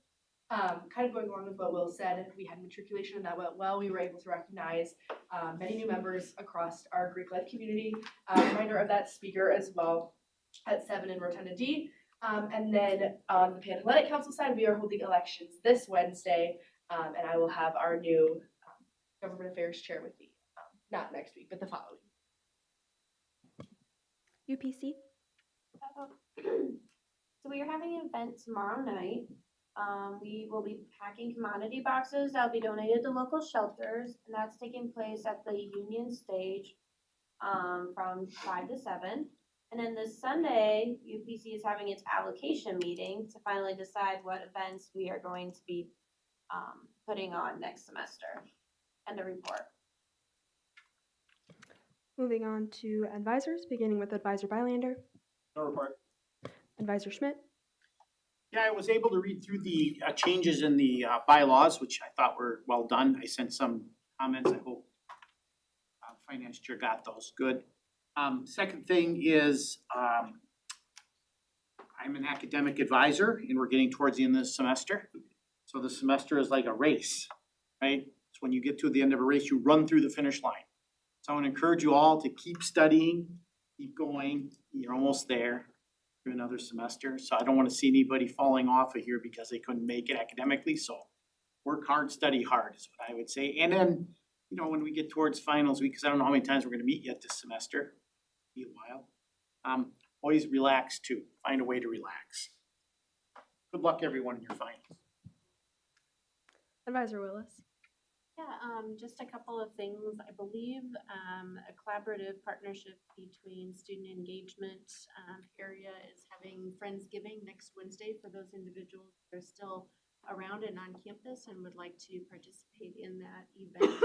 Kind of going along with what Will said, we had matriculation and that went well. We were able to recognize many new members across our Greek life community. Reminder of that speaker as well at 7 in Rotunda D. And then on the Panhellenic Council side, we are holding elections this Wednesday, and I will have our new government affairs chair with me, not next week, but the following. UPC. So we are having an event tomorrow night. We will be packing commodity boxes that will be donated to local shelters, and that's taking place at the Union Stage from 5 to 7. And then this Sunday, UPC is having its allocation meeting to finally decide what events we are going to be putting on next semester. And a report. Moving on to advisors, beginning with Advisor Bylander. No report. Advisor Schmidt. Yeah, I was able to read through the changes in the bylaws, which I thought were well done. I sent some comments. I hope Finance Chair got those. Good. Second thing is I'm an academic advisor, and we're getting towards the end of the semester. So the semester is like a race, right? So when you get to the end of a race, you run through the finish line. So I want to encourage you all to keep studying, keep going. You're almost there through another semester. So I don't want to see anybody falling off of here because they couldn't make it academically. So work hard, study hard is what I would say. And then, you know, when we get towards finals week, because I don't know how many times we're going to meet yet this semester, be a while. Always relax too. Find a way to relax. Good luck, everyone, in your finals. Advisor Willis. Yeah, just a couple of things. I believe a collaborative partnership between student engagement area is having Friendsgiving next Wednesday for those individuals that are still around and on campus and would like to participate in that event.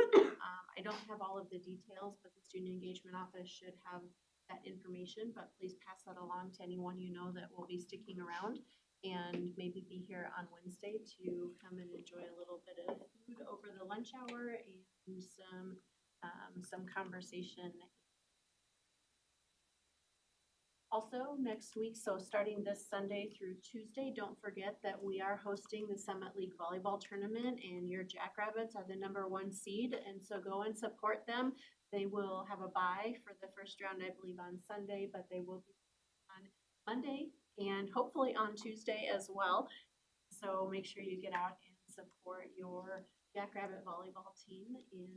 I don't have all of the details, but the student engagement office should have that information, but please pass that along to anyone you know that will be sticking around. And maybe be here on Wednesday to come and enjoy a little bit of food over the lunch hour and some conversation. Also next week, so starting this Sunday through Tuesday, don't forget that we are hosting the Summit League Volleyball Tournament, and your Jackrabbits are the #1 seed, and so go and support them. They will have a bye for the first round, I believe, on Sunday, but they will be on Monday and hopefully on Tuesday as well. So make sure you get out and support your Jackrabbit volleyball team in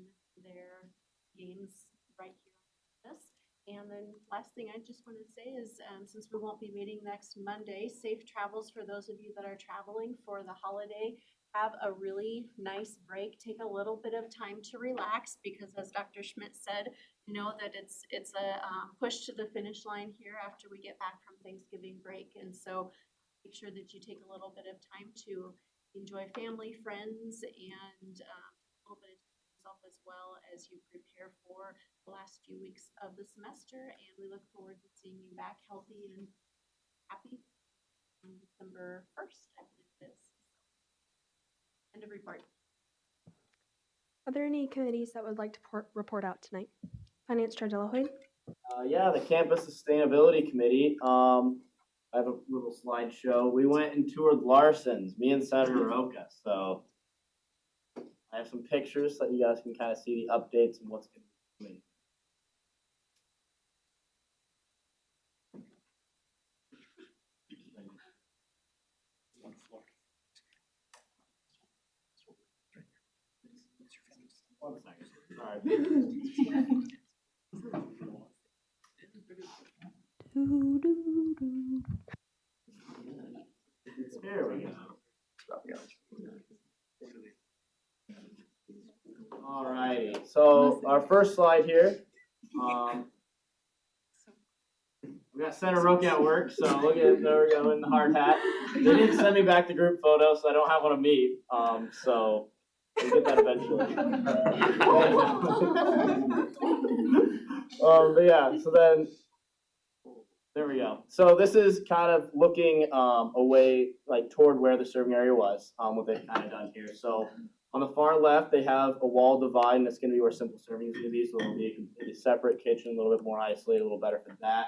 their games right here on campus. And then last thing I just want to say is, since we won't be meeting next Monday, safe travels for those of you that are traveling for the holiday. Have a really nice break. Take a little bit of time to relax because, as Dr. Schmidt said, know that it's a push to the finish line here after we get back from Thanksgiving break. And so make sure that you take a little bit of time to enjoy family, friends, and a little bit of time for yourself as well as you prepare for the last few weeks of the semester. And we look forward to seeing you back healthy and happy on December 1st, I believe it is. End of report. Are there any committees that would like to report out tonight? Finance Chair Delahoy? Yeah, the Campus Sustainability Committee. I have a little slideshow. We went and toured Larson's, me and Senator Roca. So I have some pictures so you guys can kind of see the updates and what's going to be coming. One second. Sorry. There we go. Alrighty, so our first slide here, we got Senator Roque at work, so look at, there we go in the hard hat. They didn't send me back the group photo, so I don't have one of me, so we'll get that eventually. But yeah, so then, there we go. So this is kind of looking away, like toward where the serving area was, what they've kind of done here. So on the far left, they have a wall divide, and that's going to be where simple serving is going to be. So it'll be a completely separate kitchen, a little bit more isolated, a little better for that.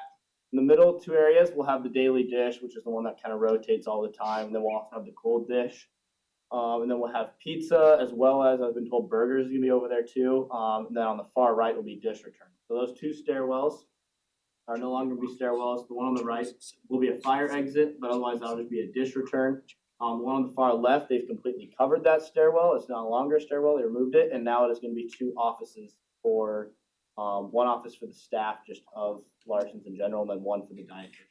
In the middle two areas, we'll have the daily dish, which is the one that kind of rotates all the time. And then we'll also have the cold dish. And then we'll have pizza, as well as, I've been told, burgers is going to be over there too. And then on the far right will be dish return. So those two stairwells are no longer be stairwells. The one on the right will be a fire exit, but otherwise that'll just be a dish return. The one on the far left, they've completely covered that stairwell. It's no longer a stairwell, they removed it, and now it is going to be two offices for, one office for the staff just of Larson's in general, and then one for the dietitian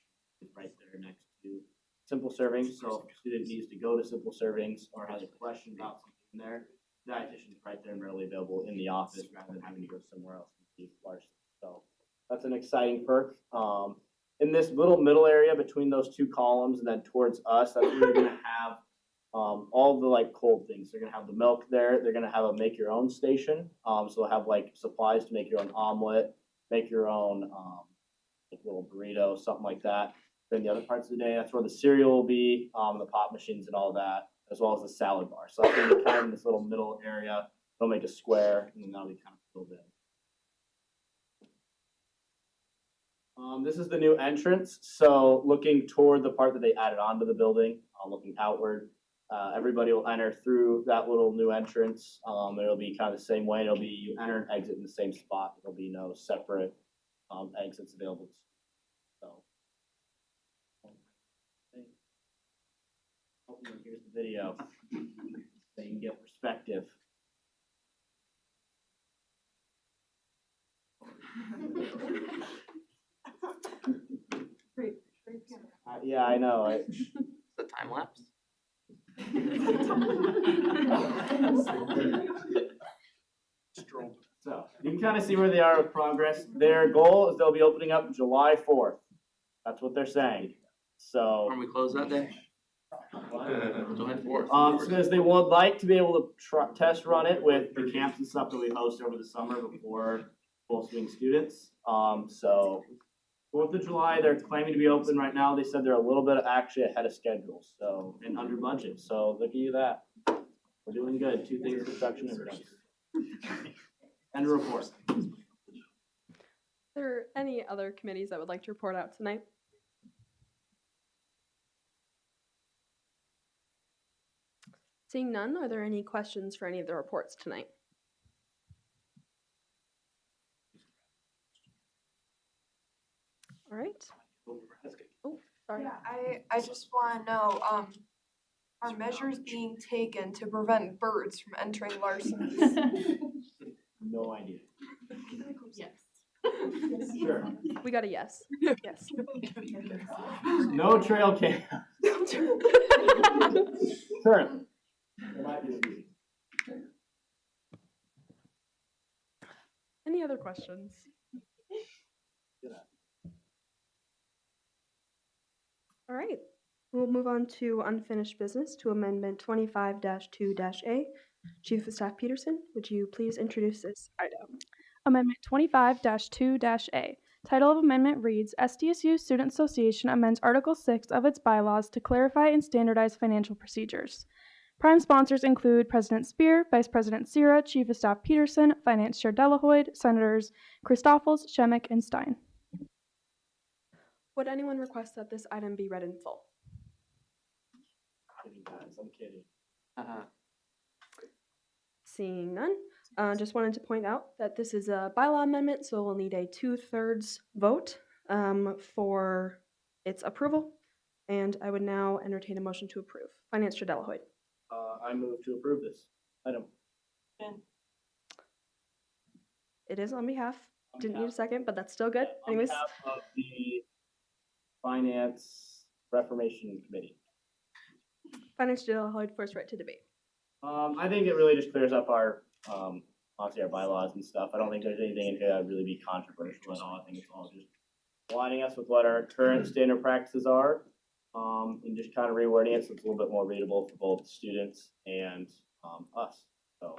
right there next to Simple Servings. So if a student needs to go to Simple Servings or has a question about something in there, the dietitian's right there and readily available in the office rather than having to go somewhere else and see Larson. So that's an exciting perk. In this little middle area between those two columns and then towards us, that's where you're gonna have all the like cold things. They're gonna have the milk there. They're gonna have a make your own station. So they'll have like supplies to make your own omelet, make your own like little burrito, something like that. Then the other parts of the day, that's where the cereal will be, the pop machines and all that, as well as the salad bar. So that's gonna be kind of in this little middle area. They'll make a square, and then that'll be kind of filled in. This is the new entrance. So looking toward the part that they added onto the building, looking outward, everybody will enter through that little new entrance. It'll be kind of the same way. It'll be you enter and exit in the same spot. There'll be no separate exits available. So, here's the video so you can get perspective. Yeah, I know. The time lapse. So you can kind of see where they are with progress. Their goal is they'll be opening up July 4th. That's what they're saying. So. When we close that day. July 4th. Because they would like to be able to test run it with the camps and stuff that we host over the summer before full swing students. So 4th of July, they're claiming to be open right now. They said they're a little bit actually ahead of schedule, so, and under budget. So look at you that. We're doing good. 2 things, construction and events. End of report. Are there any other committees that would like to report out tonight? Seeing none, are there any questions for any of the reports tonight? All right. Oh, sorry. Yeah, I just want to know, are measures being taken to prevent birds from entering Larson's? No idea. Yes. Sure. We got a yes. Yes. No trail cam. Currently. There might be a few. Any other questions? All right, we'll move on to unfinished business to Amendment 25-2-A. Chief of Staff Peterson, would you please introduce this item? Amendment 25-2-A. Title of amendment reads, SDSU Student Association amends Article 6 of its bylaws to clarify and standardize financial procedures. Prime sponsors include President Spear, Vice President Sierra, Chief of Staff Peterson, Finance Chair Delahoyd, Senators Christoffels, Shemmick, and Stein. Would anyone request that this item be read in full? Kidding, guys, I'm kidding. Seeing none, just wanted to point out that this is a bylaw amendment, so we'll need a 2/3 vote for its approval. And I would now entertain a motion to approve. Finance Chair Delahoyd. I move to approve this item. It is on behalf. Didn't need a second, but that's still good. Anyways. On behalf of the Finance Reformation Committee. Finance Chair Delahoyd, first right to debate. I think it really just clears up our, obviously our bylaws and stuff. I don't think there's anything in here that would really be controversial at all. I think it's all just aligning us with what our current standard practices are, and just kind of rewording it so it's a little bit more readable for both students and, us. So,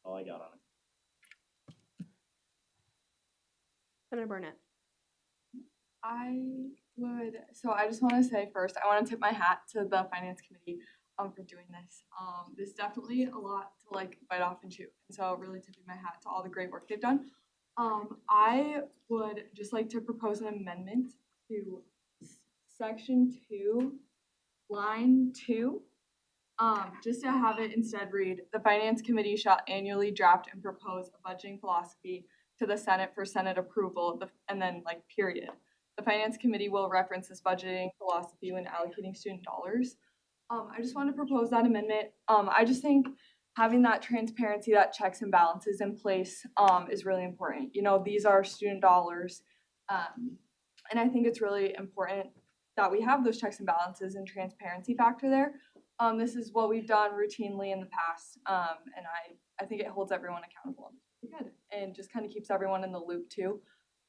all I got on it. Senator Barnett. I just want to say first, I want to tip my hat to the Finance Committee for doing this. This is definitely a lot to like bite off and chew. And so really tipping my hat to all the great work they've done. I would just like to propose an amendment to Section 2, Line 2. Just to have it instead read, the Finance Committee shall annually draft and propose a budgeting philosophy to the Senate for Senate approval, and then like period. The Finance Committee will reference this budgeting philosophy when allocating student dollars. I just want to propose that amendment. I just think having that transparency, that checks and balances in place is really important. You know, these are student dollars. And I think it's really important that we have those checks and balances and transparency factor there. This is what we've done routinely in the past. And I think it holds everyone accountable. It's good. And just kind of keeps everyone in the loop too.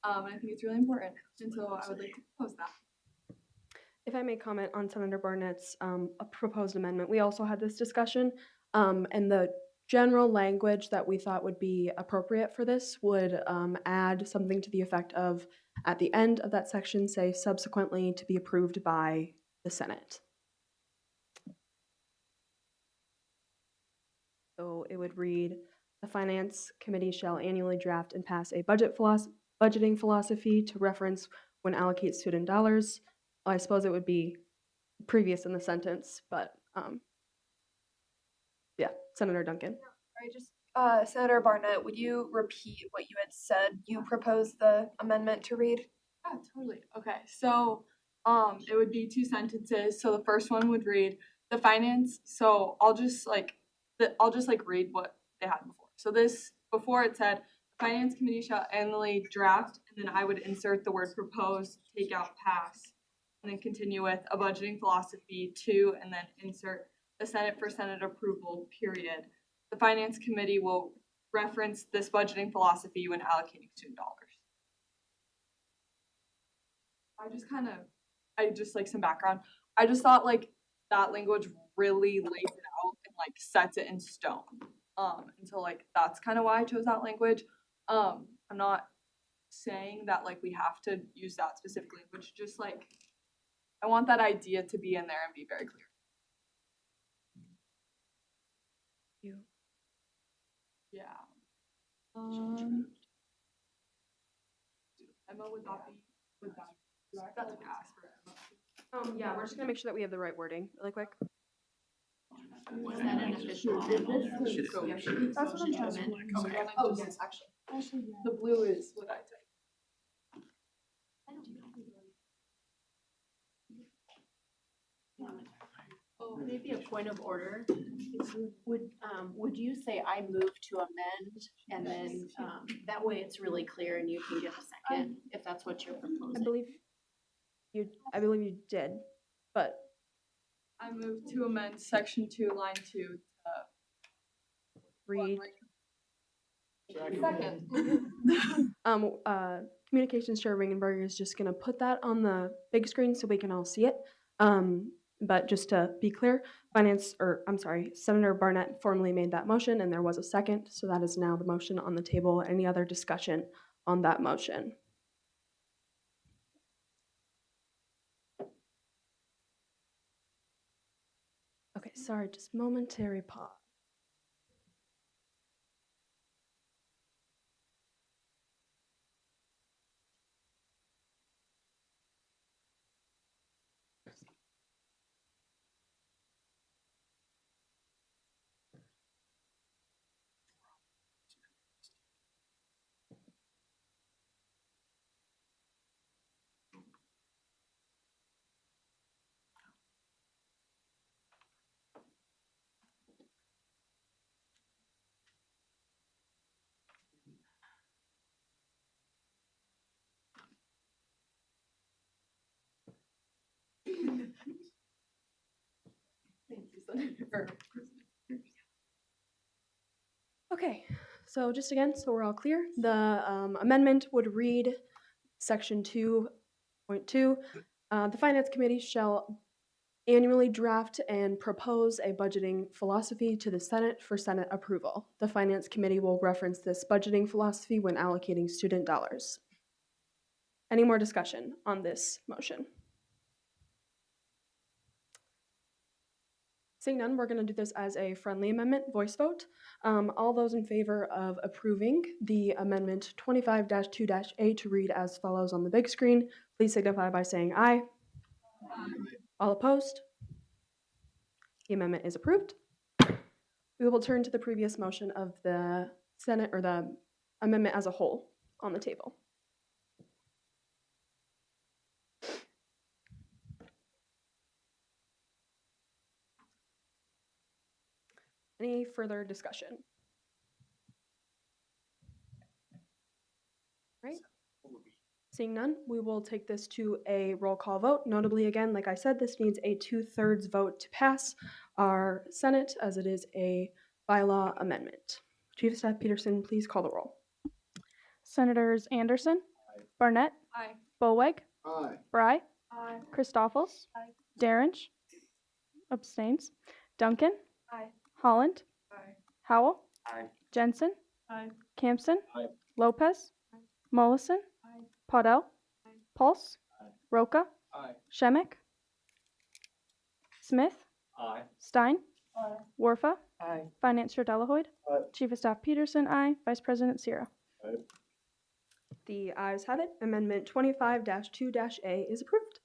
And I think it's really important. And so I would like to propose that. If I may comment on Senator Barnett's proposed amendment, we also had this discussion, and the general language that we thought would be appropriate for this would add something to the effect of, at the end of that section, say subsequently to be approved by the Senate. So it would read, the Finance Committee shall annually draft and pass a budgeting philosophy to reference when allocate student dollars. I suppose it would be previous in the sentence, but yeah, Senator Duncan. Sorry, just Senator Barnett, would you repeat what you had said you proposed the amendment to read? Yeah, totally. Okay, so it would be 2 sentences. So the first one would read the finance. So I'll just read what they had before. So this before it said the Finance Committee shall annually draft, and then I would insert the word propose, take out pass, and then continue with a budgeting philosophy to, and then insert the Senate for Senate approval, period. The Finance Committee will reference this budgeting philosophy when allocating student dollars. I just like some background. I just thought like that language really lays it out and like sets it in stone. And so like that's kind of why I chose that language. I'm not saying that like we have to use that specific language, just like I want that idea to be in there and be very clear. You. Yeah. Emma, would that do I have to ask for Emma? Yeah, we're just gonna make sure that we have the right wording really quick. Was that an official? That's what I'm trying to. Oh, yes, actually. The blue is what I typed. Oh, maybe a point of order. Would you say I move to amend and then, that way it's really clear and you can give a second if that's what you're I proposing? I believe you did, but I move to amend section 2, line 2 to read. Second. Communications Chair Ringenberger is just gonna put that on the big screen so we can all see it. But just to be clear, Senator Barnett formally made that motion and there was a second, so that is now the motion on the table. Any other discussion on that motion? Okay, sorry, just momentary pause. Okay, so just again, so we're all clear, the amendment would read section 2.2. The Finance Committee shall annually draft and propose a budgeting philosophy to the Senate for Senate approval. The Finance Committee will reference this budgeting philosophy when allocating student dollars. Any more discussion on this motion? Seeing none, we're going to do this as a friendly amendment, voice vote. All those in favor of approving the amendment 25-2-A to read as follows on the big screen, please signify by saying aye. Aye. All opposed? The amendment is approved. We will turn to the previous motion of the Senate, or the amendment as a whole on the table. Any further discussion? Right? Seeing none, we will take this to a roll call vote. Notably, again, like I said, this needs a 2/3 vote to pass our Senate, as it is a bylaw amendment. Chief of Staff Peterson, please call the roll. Senators Anderson, Barnett, Aye. Boweg, Aye. Bry, Aye. Christoffels, Derenge, abstains, Duncan, Aye. Holland, Aye. Howell, Aye. Jensen, Aye. Campson, Aye. Lopez, Mollison, Aye. Paudel, Pulse, Roca, Aye. Shemek, Smith, Aye. Stein, Aye. Warfa, Aye. Finance Chair Delahoyd, Aye. Chief of Staff Peterson, aye, Vice President Sierra. Aye. The ayes have it. Amendment 25-2-A is approved.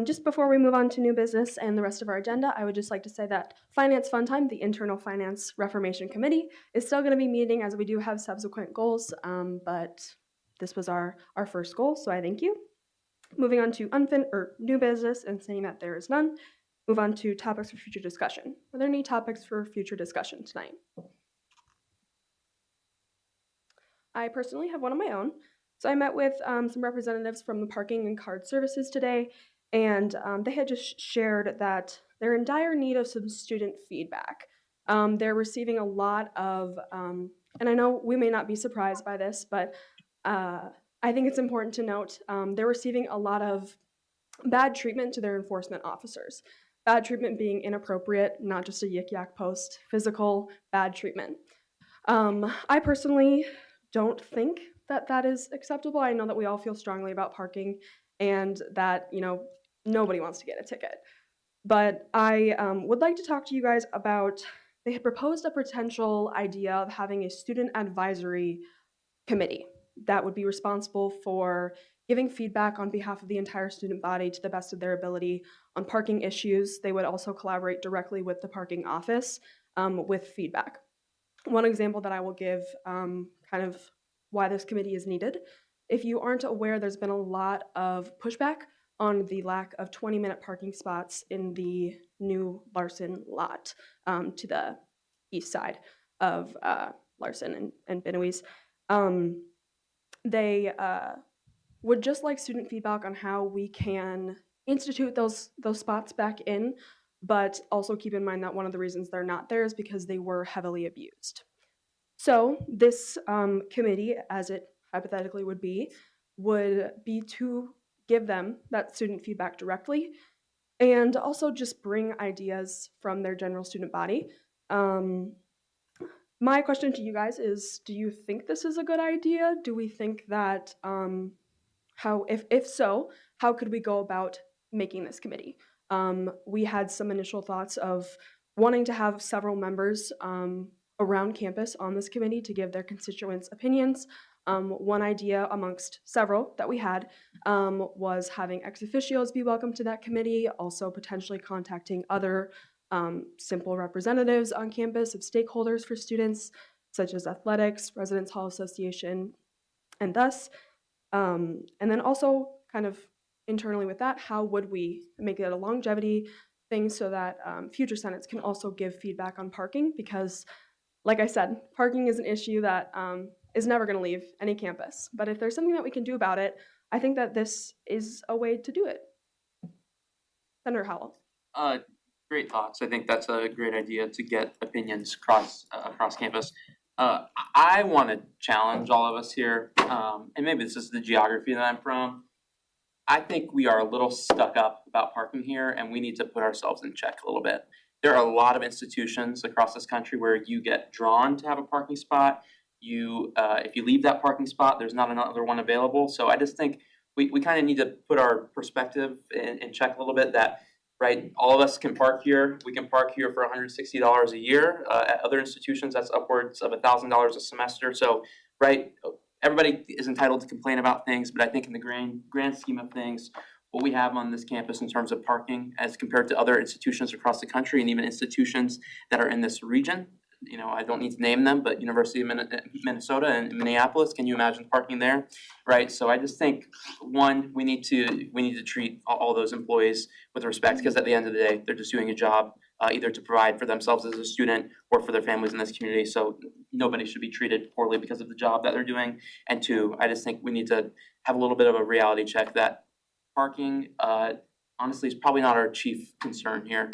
Just before we move on to new business and the rest of our agenda, I would just like to say that Finance Fun Time, the Internal Finance Reformation Committee, is still going to be meeting, as we do have subsequent goals, but this was our first goal, so I thank you. Moving on to new business, and saying that there is none, move on to topics for future discussion. Are there any topics for future discussion tonight? I personally have one of my own. So I met with some representatives from the Parking and Card Services today, and they had just shared that they're in dire need of some student feedback. They're receiving a lot of, and I know we may not be surprised by this, but I think it's important to note, they're receiving a lot of bad treatment to their enforcement officers. Bad treatment being inappropriate, not just a yik-yak post, physical bad treatment. I personally don't think that that is acceptable. I know that we all feel strongly about parking and that, nobody wants to get a ticket. But I would like to talk to you guys about, they had proposed a potential idea of having a student advisory committee that would be responsible for giving feedback on behalf of the entire student body to the best of their ability on parking issues. They would also collaborate directly with the parking office with feedback. One example that I will give, kind of why this committee is needed, if you aren't aware, there's been a lot of pushback on the lack of 20-minute parking spots in the new Larson lot to the east side of Larson and Benoist. They would just like student feedback on how we can institute those spots back in, but also keep in mind that one of the reasons they're not there is because they were heavily abused. So this committee, as it hypothetically would be to give them that student feedback directly and also just bring ideas from their general student body. My question to you guys is, do you think this is a good idea? Do we think that, if so, how could we go about making this committee? We had some initial thoughts of wanting to have several members around campus on this committee to give their constituents opinions. One idea amongst several that we had was having ex officios be welcome to that committee, also potentially contacting other simple representatives on campus of stakeholders for students, such as athletics, Residence Hall Association, and thus. And then also kind of internally with that, how would we make it a longevity thing so that future senates can also give feedback on parking? Because, like I said, parking is an issue that is never going to leave any campus. But if there's something that we can do about it, I think that this is a way to do it. Senator Howell. Great thoughts. I think that's a great idea to get opinions across campus. I want to challenge all of us here, and maybe this is the geography that I'm from. I think we are a little stuck up about parking here, and we need to put ourselves in check a little bit. There are a lot of institutions across this country where you get drawn to have a parking spot. If you leave that parking spot, there's not another one available. So I just think we kind of need to put our perspective in check a little bit that, right, all of us can park here. We can park here for $160 a year. At other institutions, that's upwards of $1,000 a semester. So, right, everybody is entitled to complain about things, but I think in the grand scheme of things, what we have on this campus in terms of parking as compared to other institutions across the country and even institutions that are in this region, you know, I don't need to name them, but University of Minnesota and Minneapolis, can you imagine parking there, right? So I just think, one, we need to treat all those employees with respect, because at the end of the day, they're just doing a job either to provide for themselves as a student or for their families in this community. So nobody should be treated poorly because of the job that they're doing. And two, I just think we need to have a little bit of a reality check that parking, honestly, is probably not our chief concern here.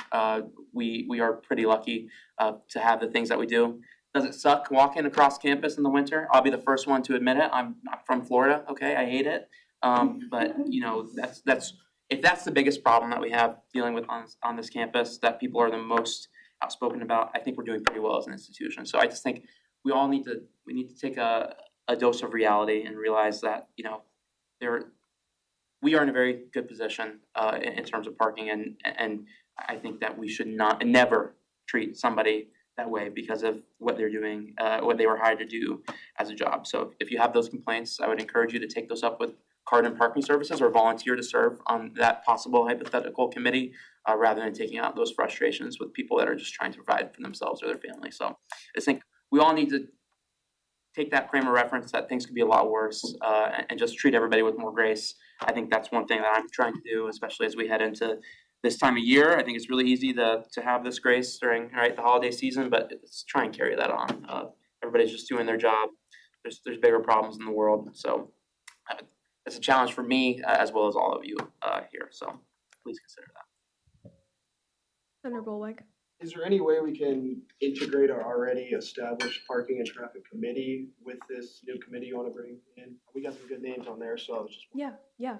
We are pretty lucky to have the things that we do. Does it suck walking across campus in the winter? I'll be the first one to admit it. I'm from Florida, okay? I hate it. But you know, that's if that's the biggest problem that we have dealing with on this campus, that people are the most outspoken about, I think we're doing pretty well as an institution. So I just think we need to take a dose of reality and realize that, you know, we are in a very good position in terms of parking, and I think that we should never treat somebody that way because of what they're doing, what they were hired to do as a job. So if you have those complaints, I would encourage you to take those up with Cardin Parking Services or volunteer to serve on that possible hypothetical committee rather than taking out those frustrations with people that are just trying to provide for themselves or their family. So I think we all need to take that frame of reference that things could be a lot worse and just treat everybody with more grace. I think that's one thing that I'm trying to do, especially as we head into this time of year. I think it's really easy to have this grace during the holiday season, but let's try and carry that on. Everybody's just doing their job. There's bigger problems in the world, so it's a challenge for me as well as all of you here. So please consider that. Senator Bolweg. Is there any way we can integrate our already established parking and traffic committee with this new committee you want to bring in? We got some good names on there, so I was just. Yeah.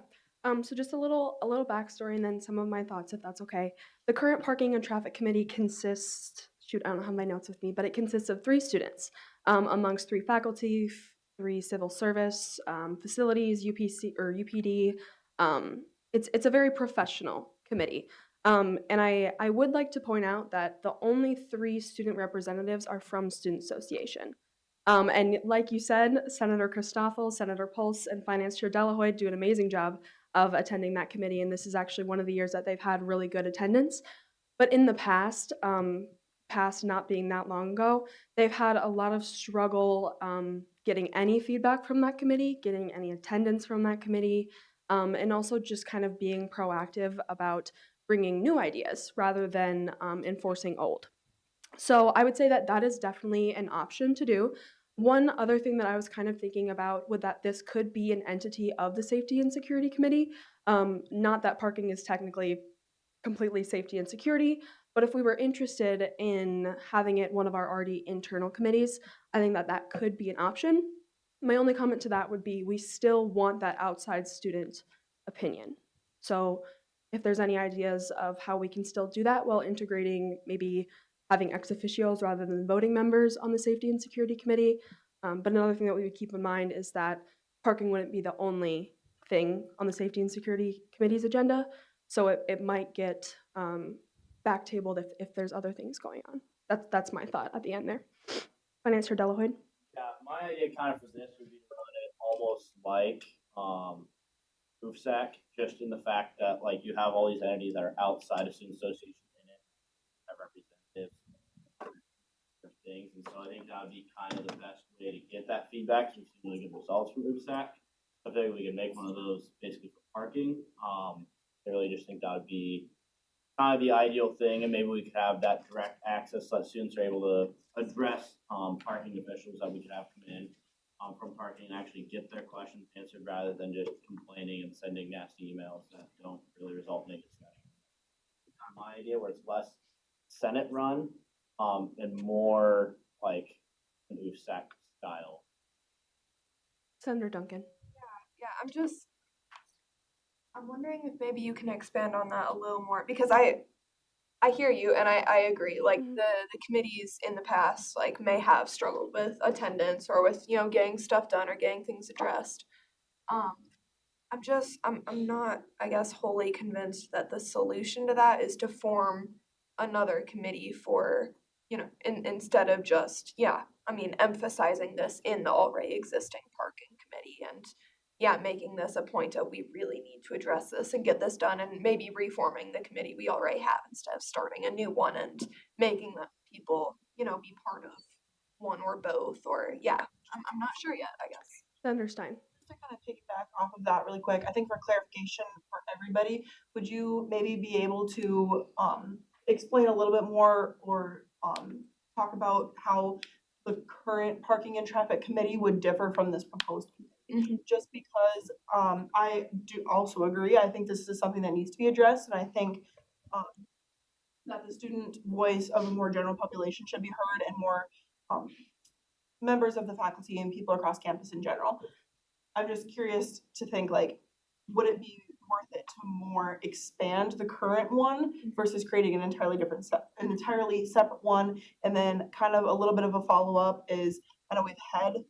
So just a little backstory and then some of my thoughts, if that's okay. The current parking and traffic committee consists, I don't have my notes with me, but it consists of 3 students amongst 3 faculty, 3 civil service, facilities, UPC or UPD. It's a very professional committee. And I would like to point out that the only 3 student representatives are from Student Association. And like you said, Senator Christoffel, Senator Pulse, and Finance Chair Delahoy do an amazing job of attending that committee, and this is actually one of the years that they've had really good attendance. But in the past not being that long ago, they've had a lot of struggle getting any feedback from that committee, getting any attendance from that committee, and also just kind of being proactive about bringing new ideas rather than enforcing old. So I would say that that is definitely an option to do. One other thing that I was kind of thinking about was that this could be an entity of the Safety and Security Committee. Not that parking is technically completely safety and security, but if we were interested in having it one of our already internal committees, I think that that could be an option. My only comment to that would be we still want that outside student opinion. So if there's any ideas of how we can still do that while integrating maybe having ex officios rather than voting members on the Safety and Security Committee. But another thing that we would keep in mind is that parking wouldn't be the only thing on the Safety and Security Committee's agenda. So it might get back-tabled if there's other things going on. That's my thought at the end there. Finance Chair Delahoyd? Yeah, my idea kind of for this would be to run it almost like UFSAC, just in the fact that like you have all these entities that are outside of student association in it, have representatives for things, and so I think that would be kind of the best way to get that feedback. So we've seen really good results from UFSAC. I think we can make one of those basically for parking. I really just think that would be kind of the ideal thing, and maybe we could have that direct access so that students are able to address parking officials that we could have come in from parking and actually get their questions answered rather than just complaining and sending nasty emails that don't really result in a discussion. That's my idea, where it's less Senate run and more like an UFSAC style. Senator Duncan. Yeah, I'm wondering if maybe you can expand on that a little more, because I hear you and I agree. Like the committees in the past like may have struggled with attendance or with, getting stuff done or getting things addressed. I'm not, I guess, wholly convinced that the solution to that is to form another committee for, instead of just, emphasizing this in the already existing parking committee and making this a point of we really need to address this and get this done, and maybe reforming the committee we already have instead of starting a new one and making the people, be part of one or both, or I'm not sure yet, I guess. Senator Stein. To kind of piggyback off of that really quick, I think for clarification for everybody, would you maybe be able to explain a little bit more or talk about how the current Parking and Traffic Committee would differ from this proposed committee? Just because I do also agree, I think this is something that needs to be addressed, and I think that the student voice of a more general population should be heard, and more members of the faculty and people across campus in general. I'm just curious to think, like, would it be worth it to more expand the current one versus creating an entirely separate one? And then kind of a little bit of a follow-up is, I know we've had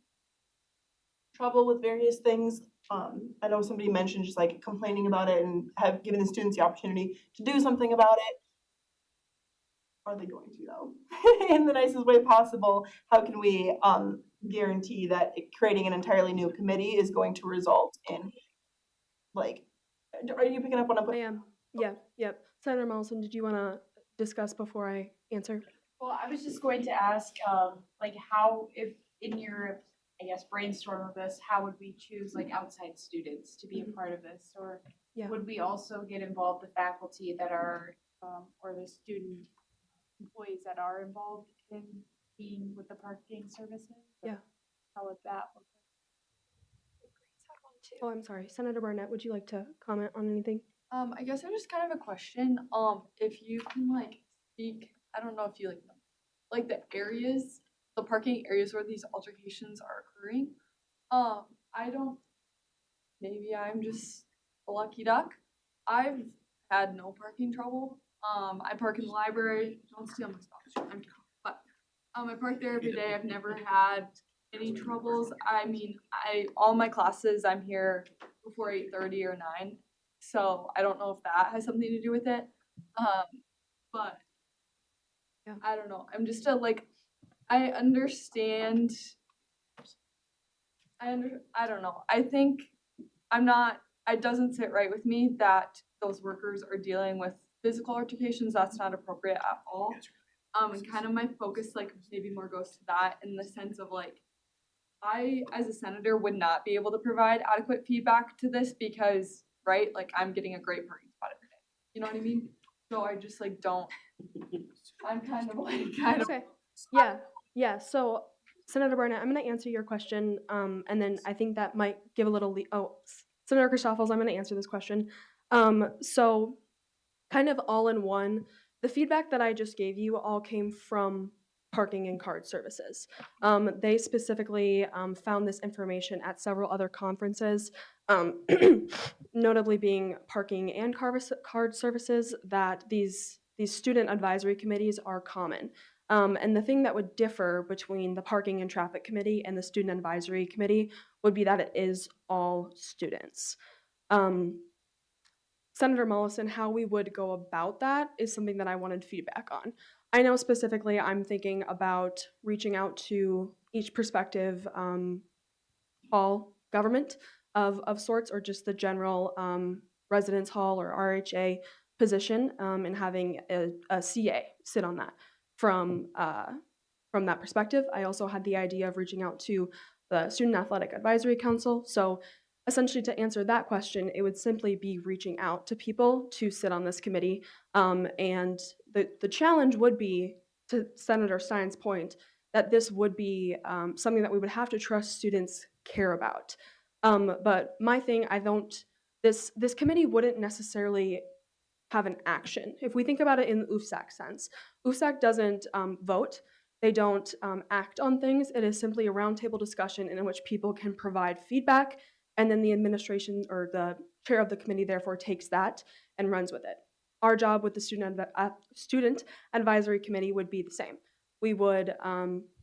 trouble with various things. I know somebody mentioned just like complaining about it and have given the students the opportunity to do something about it. Are they going to though? In the nicest way possible, how can we guarantee that creating an entirely new committee is going to result in, like, are you picking up what I'm putting? I am. Yeah, yep. Senator Mollison, did you want to discuss before I answer? Well, I was just going to ask, like, how, if in your, I guess, brainstorm of this, how would we choose like outside students to be a part of this? Or would we also get involved the faculty that are, or the student employees that are involved in being with the parking services? Yeah. How would that look? Oh, I'm sorry. Senator Barnett, would you like to comment on anything? I guess I just kind of a question. If you can like speak, I don't know if you like the areas, the parking areas where these altercations are occurring. Maybe I'm just a lucky duck. I've had no parking trouble. I park in the library. Don't steal my stuff. I'm kidding. But I park there every day. I've never had any troubles. I mean, all my classes I'm here before 8:30 or 9. So I don't know if that has something to do with it. But I don't know. I'm just I understand. I don't know. I think it doesn't sit right with me that those workers are dealing with physical altercations. That's not appropriate at all. And kind of my focus maybe more goes to that in the sense of I, as a senator, would not be able to provide adequate feedback to this because, right, like I'm getting a great parking spot every day. You know what I mean? So I just like don't. I'm kind of like Okay. Yeah. So Senator Barnett, I'm going to answer your question, and then I think that might give a little. Senator Christoffels, I'm going to answer this question. So, kind of all in one, the feedback that I just gave you all came from Parking and Card Services. They specifically found this information at several other conferences, notably being Parking and Card Services, that these student advisory committees are common. And the thing that would differ between the Parking and Traffic Committee and the Student Advisory Committee would be that it is all students. Senator Mollison, how we would go about that is something that I wanted feedback on. I know specifically I'm thinking about reaching out to each prospective hall government of sorts, or just the general residence hall or RHA position, and having a CA sit on that. From that perspective, I also had the idea of reaching out to the Student Athletic Advisory Council. So essentially, to answer that question, it would simply be reaching out to people to sit on this committee. And the challenge would be, to Senator Stein's point, that this would be something that we would have to trust students care about. But my thing, this committee wouldn't necessarily have an action. If we think about it in the UFSAC sense, UFSAC doesn't vote. They don't act on things. It is simply a roundtable discussion in which people can provide feedback, and then the administration or the chair of the committee therefore takes that and runs with it. Our job with the Student Advisory Committee would be the same. We would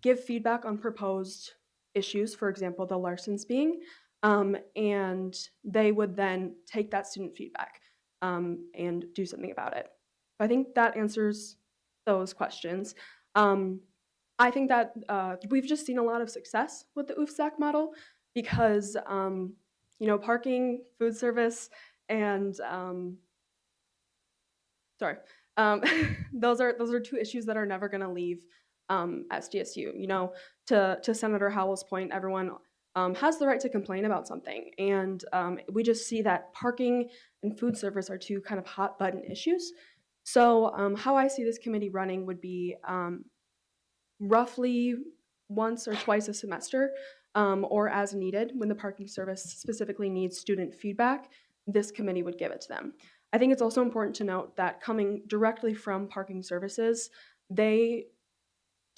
give feedback on proposed issues, for example, the Larson's being, and they would then take that student feedback and do something about it. I think that answers those questions. I think that we've just seen a lot of success with the UFSAC model because, parking, food service, and those are two issues that are never going to leave SDSU. To Senator Howell's point, everyone has the right to complain about something, and we just see that parking and food service are two kind of hot button issues. So how I see this committee running would be roughly once or twice a semester, or as needed. When the parking service specifically needs student feedback, this committee would give it to them. I think it's also important to note that coming directly from parking services, they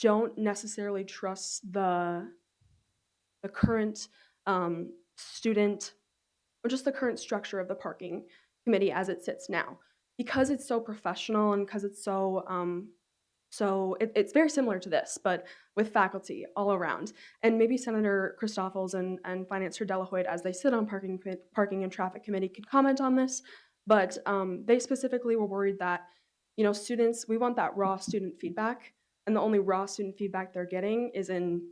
don't necessarily trust the current student, or just the current structure of the parking committee as it sits now. Because it's so professional and because it's it's very similar to this, but with faculty all around. And maybe Senator Christoffels and Finance Chair Delahoyte, as they sit on Parking and Traffic Committee, could comment on this. But they specifically were worried that, students, we want that raw student feedback, and the only raw student feedback they're getting is in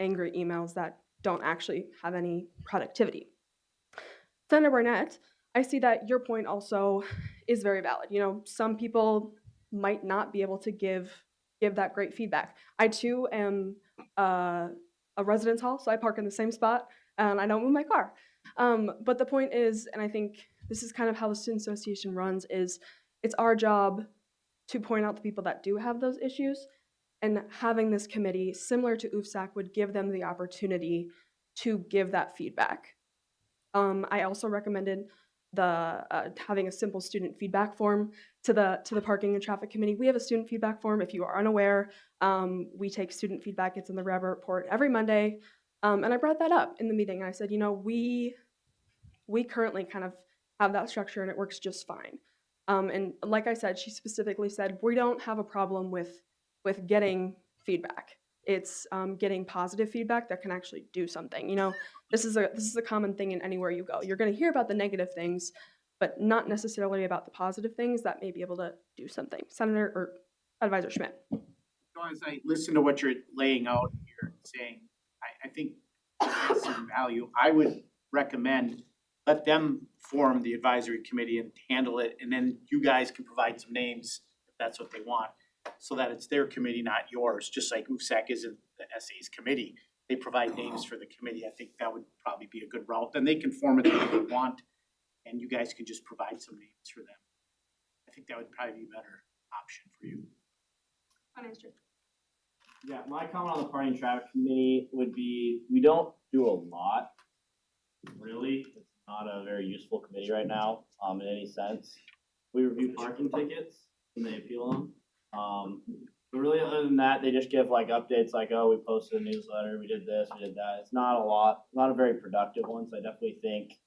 angry emails that don't actually have any productivity. Senator Barnett, I see that your point also is very valid. Some people might not be able to give that great feedback. I too am a residence hall, so I park in the same spot and I don't move my car. But the point is, and I think this is kind of how the Student Association runs, is it's our job to point out the people that do have those issues, and having this committee, similar to UFSAC, would give them the opportunity to give that feedback. I also recommended having a simple student feedback form to the Parking and Traffic Committee. We have a student feedback form. If you are unaware, we take student feedback. It's in the Rabbit Report every Monday. And I brought that up in the meeting. I said, we currently kind of have that structure and it works just fine. And like I said, she specifically said, we don't have a problem with getting feedback. It's getting positive feedback that can actually do something. This is a common thing in anywhere you go. You're going to hear about the negative things, but not necessarily about the positive things that may be able to do something. Senator or Advisor Schmidt. As I listen to what you're laying out here, saying, I think there's some value. I would recommend let them form the advisory committee and handle it, and then you guys can provide some names if that's what they want, so that it's their committee, not yours, just like UFSAC isn't the SA's committee. they provide names for the committee. I think that would probably be a good route. Then they can form it the way they want, and you guys can just provide some names for them. I think that would probably be a better option for you. Finance Chair. Yeah, my comment on the parking and traffic committee would be, we don't do a lot, really. It's not a very useful committee right now, in any sense. We review parking tickets when they appeal them. But really, other than that, they just give like updates like, oh, we posted a newsletter, we did this, we did that. It's not a lot, not a very productive one, so I definitely think,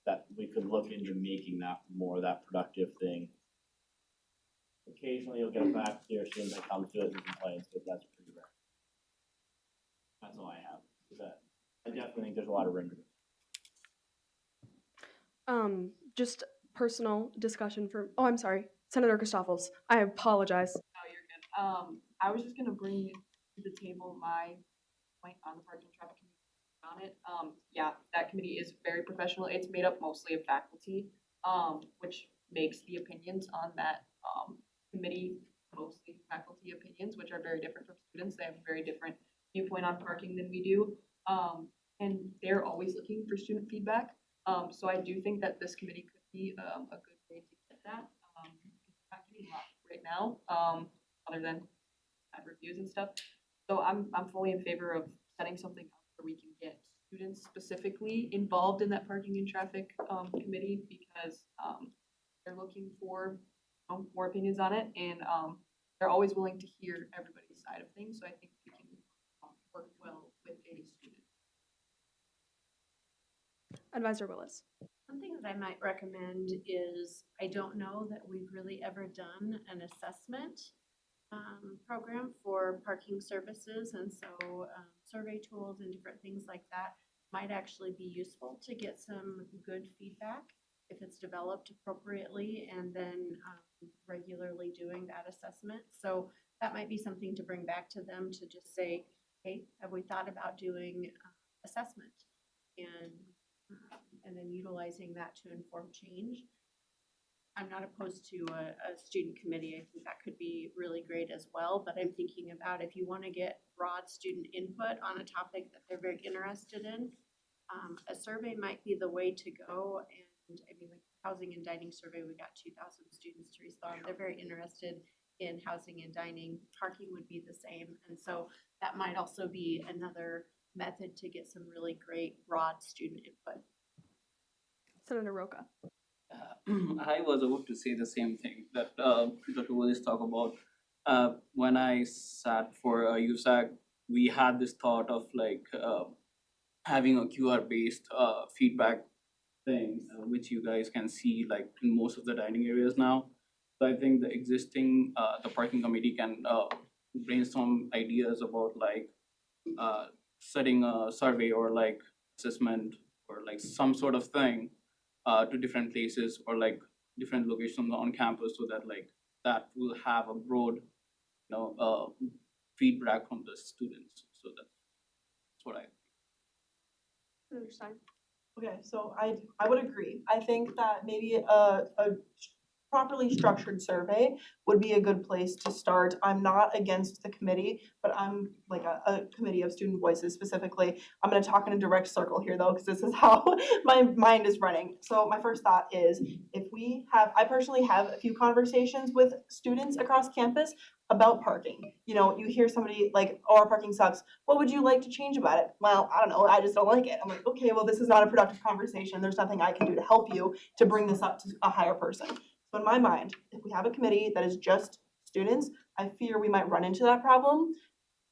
that we could look into making that more of that productive thing. Occasionally you'll get a faculty or student that comes to it and complains, but that's pretty rare. That's all I have, is that I definitely think there's a lot of room to go. Just personal discussion for, oh, I'm sorry, Senator Christoffels. I apologize. No, you're good. I was just gonna bring to the table my point on the parking and traffic committee on it. Yeah, that committee is very professional. It's made up mostly of faculty, which makes the opinions on that, committee mostly faculty opinions, which are very different from students. They have a very different viewpoint on parking than we do. And they're always looking for student feedback. So I do think that this committee could be, a good way to get that. Not getting a lot right now, other than reviews and stuff. So I'm fully in favor of setting something up where we can get students specifically involved in that parking and traffic, committee, because, they're looking for more opinions on it, and they're always willing to hear everybody's side of things, so I think we can work well with any student. Advisor Willis. One thing that I might recommend is, I don't know that we've really ever done an assessment program for parking services, and so survey tools and different things like that might actually be useful to get some good feedback if it's developed appropriately, and then regularly doing that assessment. So that might be something to bring back to them, to just say, hey, have we thought about doing assessment? And then utilizing that to inform change. I'm not opposed to a student committee. I think that could be really great as well, but I'm thinking about if you want to get broad student input on a topic that they're very interested in, a survey might be the way to go. And I mean, like housing and dining survey, we got 2,000 students to respond. They're very interested in housing and dining. Parking would be the same. And so that might also be another method to get some really great broad student input. Senator Roca. I was about to say the same thing that Dr. Willis talked about. When I sat for USAC, we had this thought of like having a QR-based feedback thing, which you guys can see like in most of the dining areas now. So I think the existing, the parking committee can brainstorm ideas about like setting a survey or like assessment or like some sort of thing to different places or like different locations on campus, so that like that will have a broad, feedback from the students. So that's what I Understand. Okay, so I would agree. I think that maybe a properly structured survey would be a good place to start. I'm not against the committee, but I'm like a committee of student voices specifically. I'm gonna talk in a direct circle here though, because this is how my mind is running. So my first thought is, I personally have a few conversations with students across campus about parking. You hear somebody like, oh, our parking sucks. What would you like to change about it? Well, I don't know, I just don't like it. I'm like, okay, well, this is not a productive conversation. There's nothing I can do to help you to bring this up to a higher person. So in my mind, if we have a committee that is just students, I fear we might run into that problem,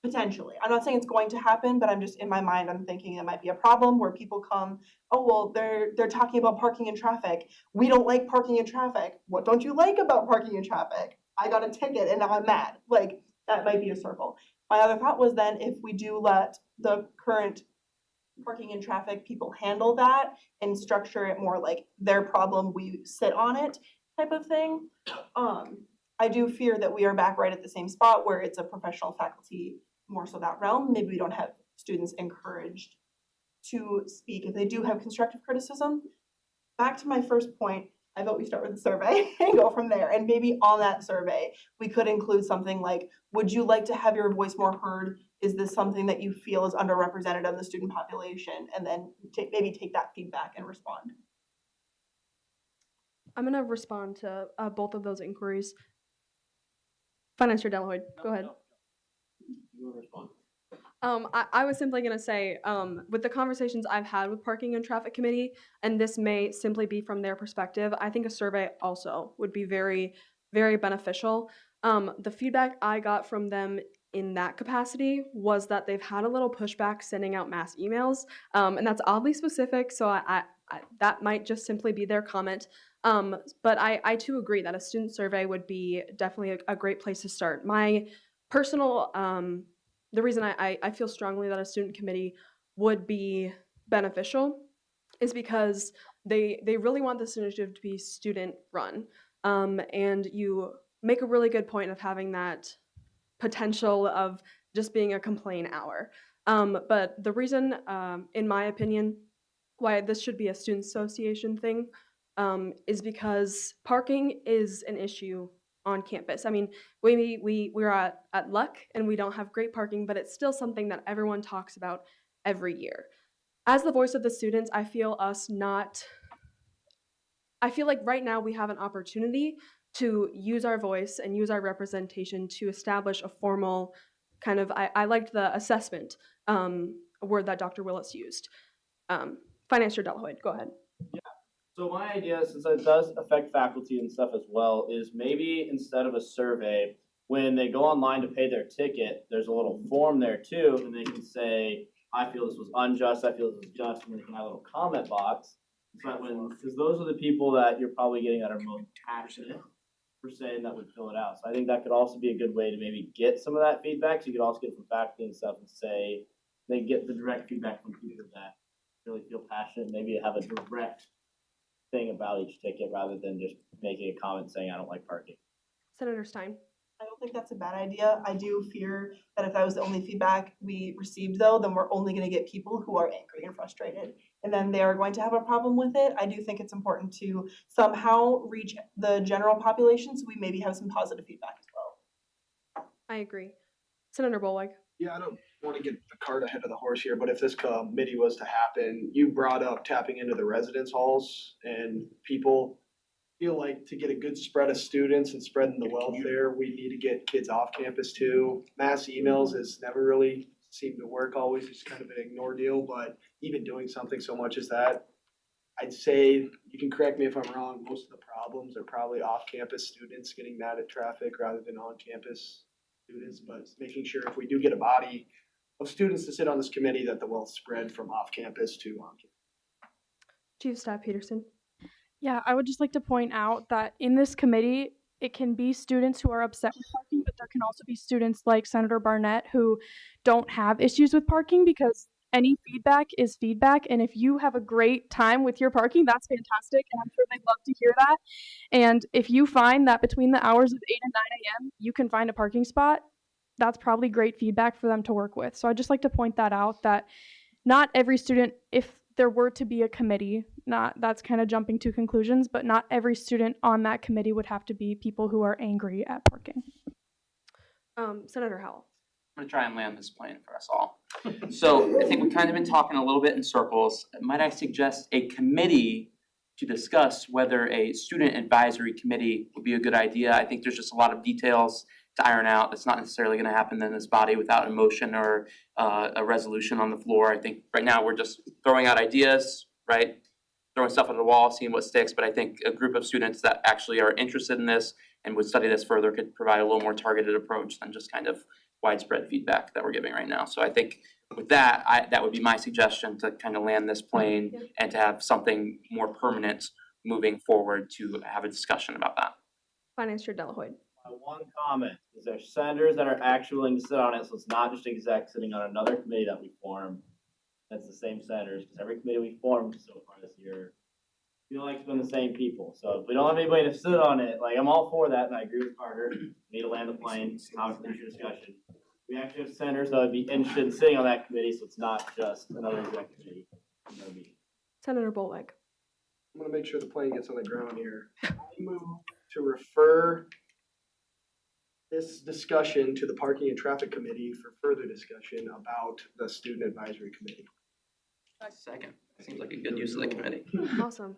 potentially. I'm not saying it's going to happen, but I'm just, in my mind, I'm thinking it might be a problem where people come, oh, well, they're talking about parking and traffic. We don't like parking and traffic. What don't you like about parking and traffic? I got a ticket and now I'm mad. Like, that might be a circle. My other thought was then if we do let the current parking and traffic people handle that and structure it more like their problem, we sit on it type of thing. I do fear that we are back right at the same spot where it's a professional faculty, more so that realm. Maybe we don't have students encouraged to speak if they do have constructive criticism. Back to my first point, I vote we start with a survey and go from there. And maybe on that survey, we could include something like, would you like to have your voice more heard is this something that you feel is underrepresented in the student population? And then maybe take that feedback and respond. I'm gonna respond to both of those inquiries. Finance Chair Delahoyd, go ahead. You wanna respond? I was simply gonna say, with the conversations I've had with Parking and Traffic Committee, and this may simply be from their perspective, I think a survey also would be very, very beneficial. The feedback I got from them in that capacity was that they've had a little pushback sending out mass emails, and that's oddly specific, so I that might just simply be their comment. But I too agree that a student survey would be definitely a great place to start. My personal the reason I feel strongly that a student committee would be beneficial is because they really want this initiative to be student run. And you make a really good point of having that potential of just being a complain hour. But the reason, in my opinion, why this should be a student association thing is because parking is an issue on campus. I mean, we're at Luck and we don't have great parking, but it's still something that everyone talks about every year. As the voice of the students, I feel like right now we have an opportunity to use our voice and use our representation to establish a formal kind of, I liked the assessment word that Dr. Willis used. Finance Chair Delahoyd, go ahead. So my idea, since it does affect faculty and stuff as well, is maybe instead of a survey, when they go online to pay their ticket, there's a little form there too, and they can say, I feel this was unjust, I feel this was just, and they can have a little comment box. So that because those are the people that you're probably getting that are most passionate for saying that would fill it out. So I think that could also be a good way to maybe get some of that feedback. So you could also get it from faculty and stuff and say, they get the direct feedback from people that really feel passionate, maybe have a direct thing about each ticket rather than just making a comment saying I don't like parking. Senator Stein. I don't think that's a bad idea. I do fear that if that was the only feedback we received though, then we're only gonna get people who are angry and frustrated. And then they are going to have a problem with it. I do think it's important to somehow reach the general population so we maybe have some positive feedback as well. I agree. Senator Bolweg. Yeah, I don't want to get the cart ahead of the horse here, but if this committee was to happen, you brought up tapping into the residence halls, and people feel like to get a good spread of students and spreading the wealth there, we need to get kids off campus too. Mass emails has never really seemed to work always, it's kind of an ignore deal, but even doing something so much as that, I'd say, you can correct me if I'm wrong, most of the problems are probably off-campus students getting mad at traffic rather than on-campus students, but making sure if we do get a body of students to sit on this committee, that the wealth spread from off-campus to on-campus. Chief of Staff Peterson. Yeah, I would just like to point out that in this committee, it can be students who are upset with parking, but there can also be students like Senator Barnett who don't have issues with parking because any feedback is feedback. And if you have a great time with your parking, that's fantastic. And I'm sure they'd love to hear that. And if you find that between the hours of 8 and 9 a.m., you can find a parking spot, that's probably great feedback for them to work with. So I'd just like to point that out, that not every student, if there were to be a committee, that's kind of jumping to conclusions, but not every student on that committee would have to be people who are angry at parking. Senator Howell. I'm gonna try and land this plane for us all. So I think we've kind of been talking a little bit in circles. Might I suggest a committee to discuss whether a student advisory committee would be a good idea? I think there's just a lot of details to iron out. That's not necessarily gonna happen in this body without a motion or a resolution on the floor. I think right now we're just throwing out ideas, right? Throwing stuff at the wall, seeing what sticks, but I think a group of students that actually are interested in this and would study this further could provide a little more targeted approach than just kind of widespread feedback that we're giving right now. So I think with that, that would be my suggestion, to kind of land this plane and to have something more permanent moving forward to have a discussion about that. Finance Chair Delahoyd. My one comment is there's senators that are actually willing to sit on it, so it's not just execs sitting on another committee that we form. That's the same senators, because every committee we formed so far this year, we don't like to been the same people. So if we don't have anybody to sit on it, like I'm all for that, and I agree with Carter. We need to land the plane, have a future discussion. We actually have senators that would be interested in sitting on that committee, so it's not just another exec committee. Senator Bolweg. I'm gonna make sure the plane gets on the ground here. I move to refer this discussion to the Parking and Traffic Committee for further discussion about the Student Advisory Committee. Second, seems like a good use of the committee. Awesome.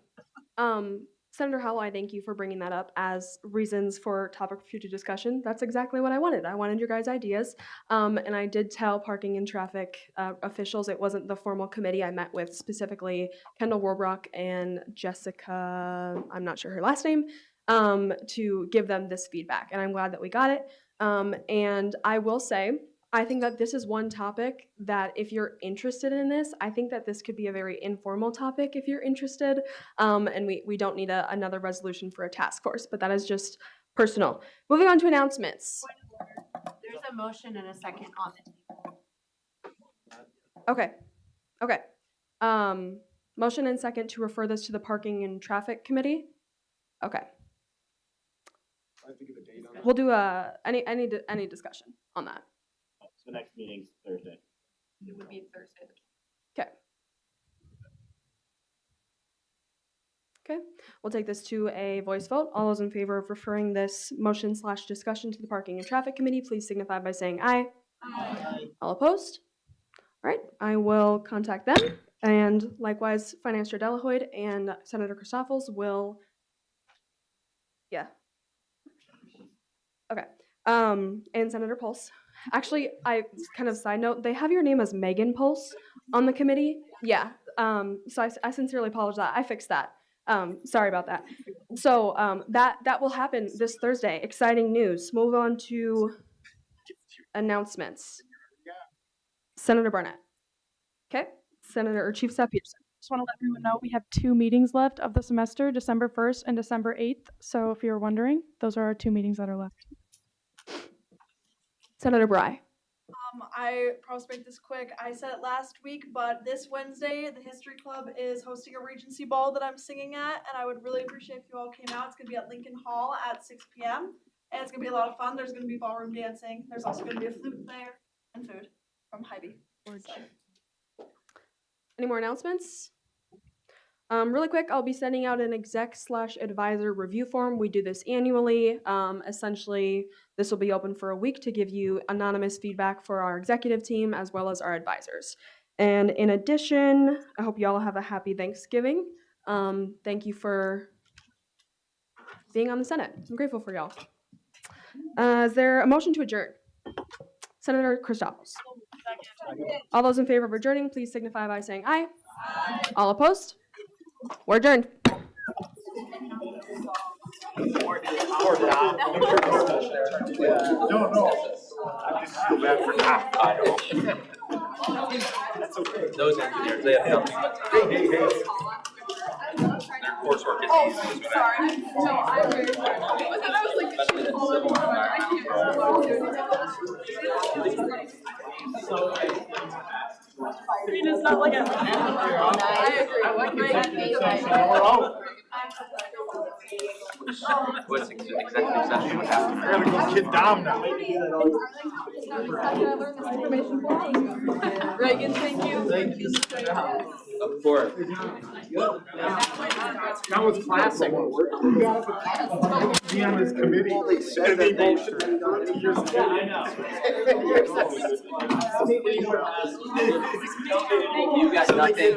Senator Howell, I thank you for bringing that up as reasons for topic for future discussion. That's exactly what I wanted. I wanted your guys' ideas. And I did tell parking and traffic officials, it wasn't the formal committee I met with, specifically Kendall Warbrock and Jessica, I'm not sure her last name, to give them this feedback. And I'm glad that we got it. And I will say, I think that this is one topic that if you're interested in this, I think that this could be a very informal topic if you're interested. And we don't need another resolution for a task force, but that is just personal. Moving on to announcements. There's a motion and a second on the table. Okay. Motion and second to refer this to the Parking and Traffic Committee. Okay. We'll do any discussion on that. So next meeting's Thursday. It would be Thursday. Okay. Okay, we'll take this to a voice vote. All those in favor of referring this motion/discussion to the Parking and Traffic Committee, please signify by saying aye. Aye. All opposed? All right, I will contact them, and likewise, Finance Chair Delahoyd and Senator Christoffels will, yeah. Okay, and Senator Pulse. Actually, kind of side note, they have your name as Megan Pulse on the committee. Yeah, so I sincerely apologize. I fixed that. Sorry about that. So that will happen this Thursday. Exciting news. Move on to announcements. Senator Barnett. Okay, Senator or Chief Staff Peterson. Just want to let everyone know we have 2 meetings left of the semester, December 1st and December 8th. So if you're wondering, those are our 2 meetings that are left. Senator Bry. I promise to make this quick. I said it last week, but this Wednesday, the History Club is hosting a Regency Ball that I'm singing at, and I would really appreciate if you all came out. It's going to be at Lincoln Hall at 6 p.m., and it's going to be a lot of fun. There's going to be ballroom dancing. There's also going to be a flute there and food from Hy-Vee. Any more announcements? Really quick, I'll be sending out an exec/advisor review form. We do this annually. Essentially, this will be open for a week to give you anonymous feedback for our executive team as well as our advisors. And in addition, I hope you all have a happy Thanksgiving. Thank you for being on the Senate. I'm grateful for y'all. Is there a motion to adjourn? Senator Christoffels. All those in favor of adjourning, please signify by saying aye. Aye. All opposed? We're adjourned. No. I just feel bad for that. I know. That's okay. Those engineers, they have nothing but time. Their coursework is easy. Sorry. No, I'm very sorry. I thought I was like, she's falling over. I can't. He does not look at me. I agree. What's executive session would happen? I gotta go kid down now. Reagan, thank you. Thank you. Of course. That was classic. Be on this committee. And they motioned to do it 2 years ago. Yeah, I know. You got nothing.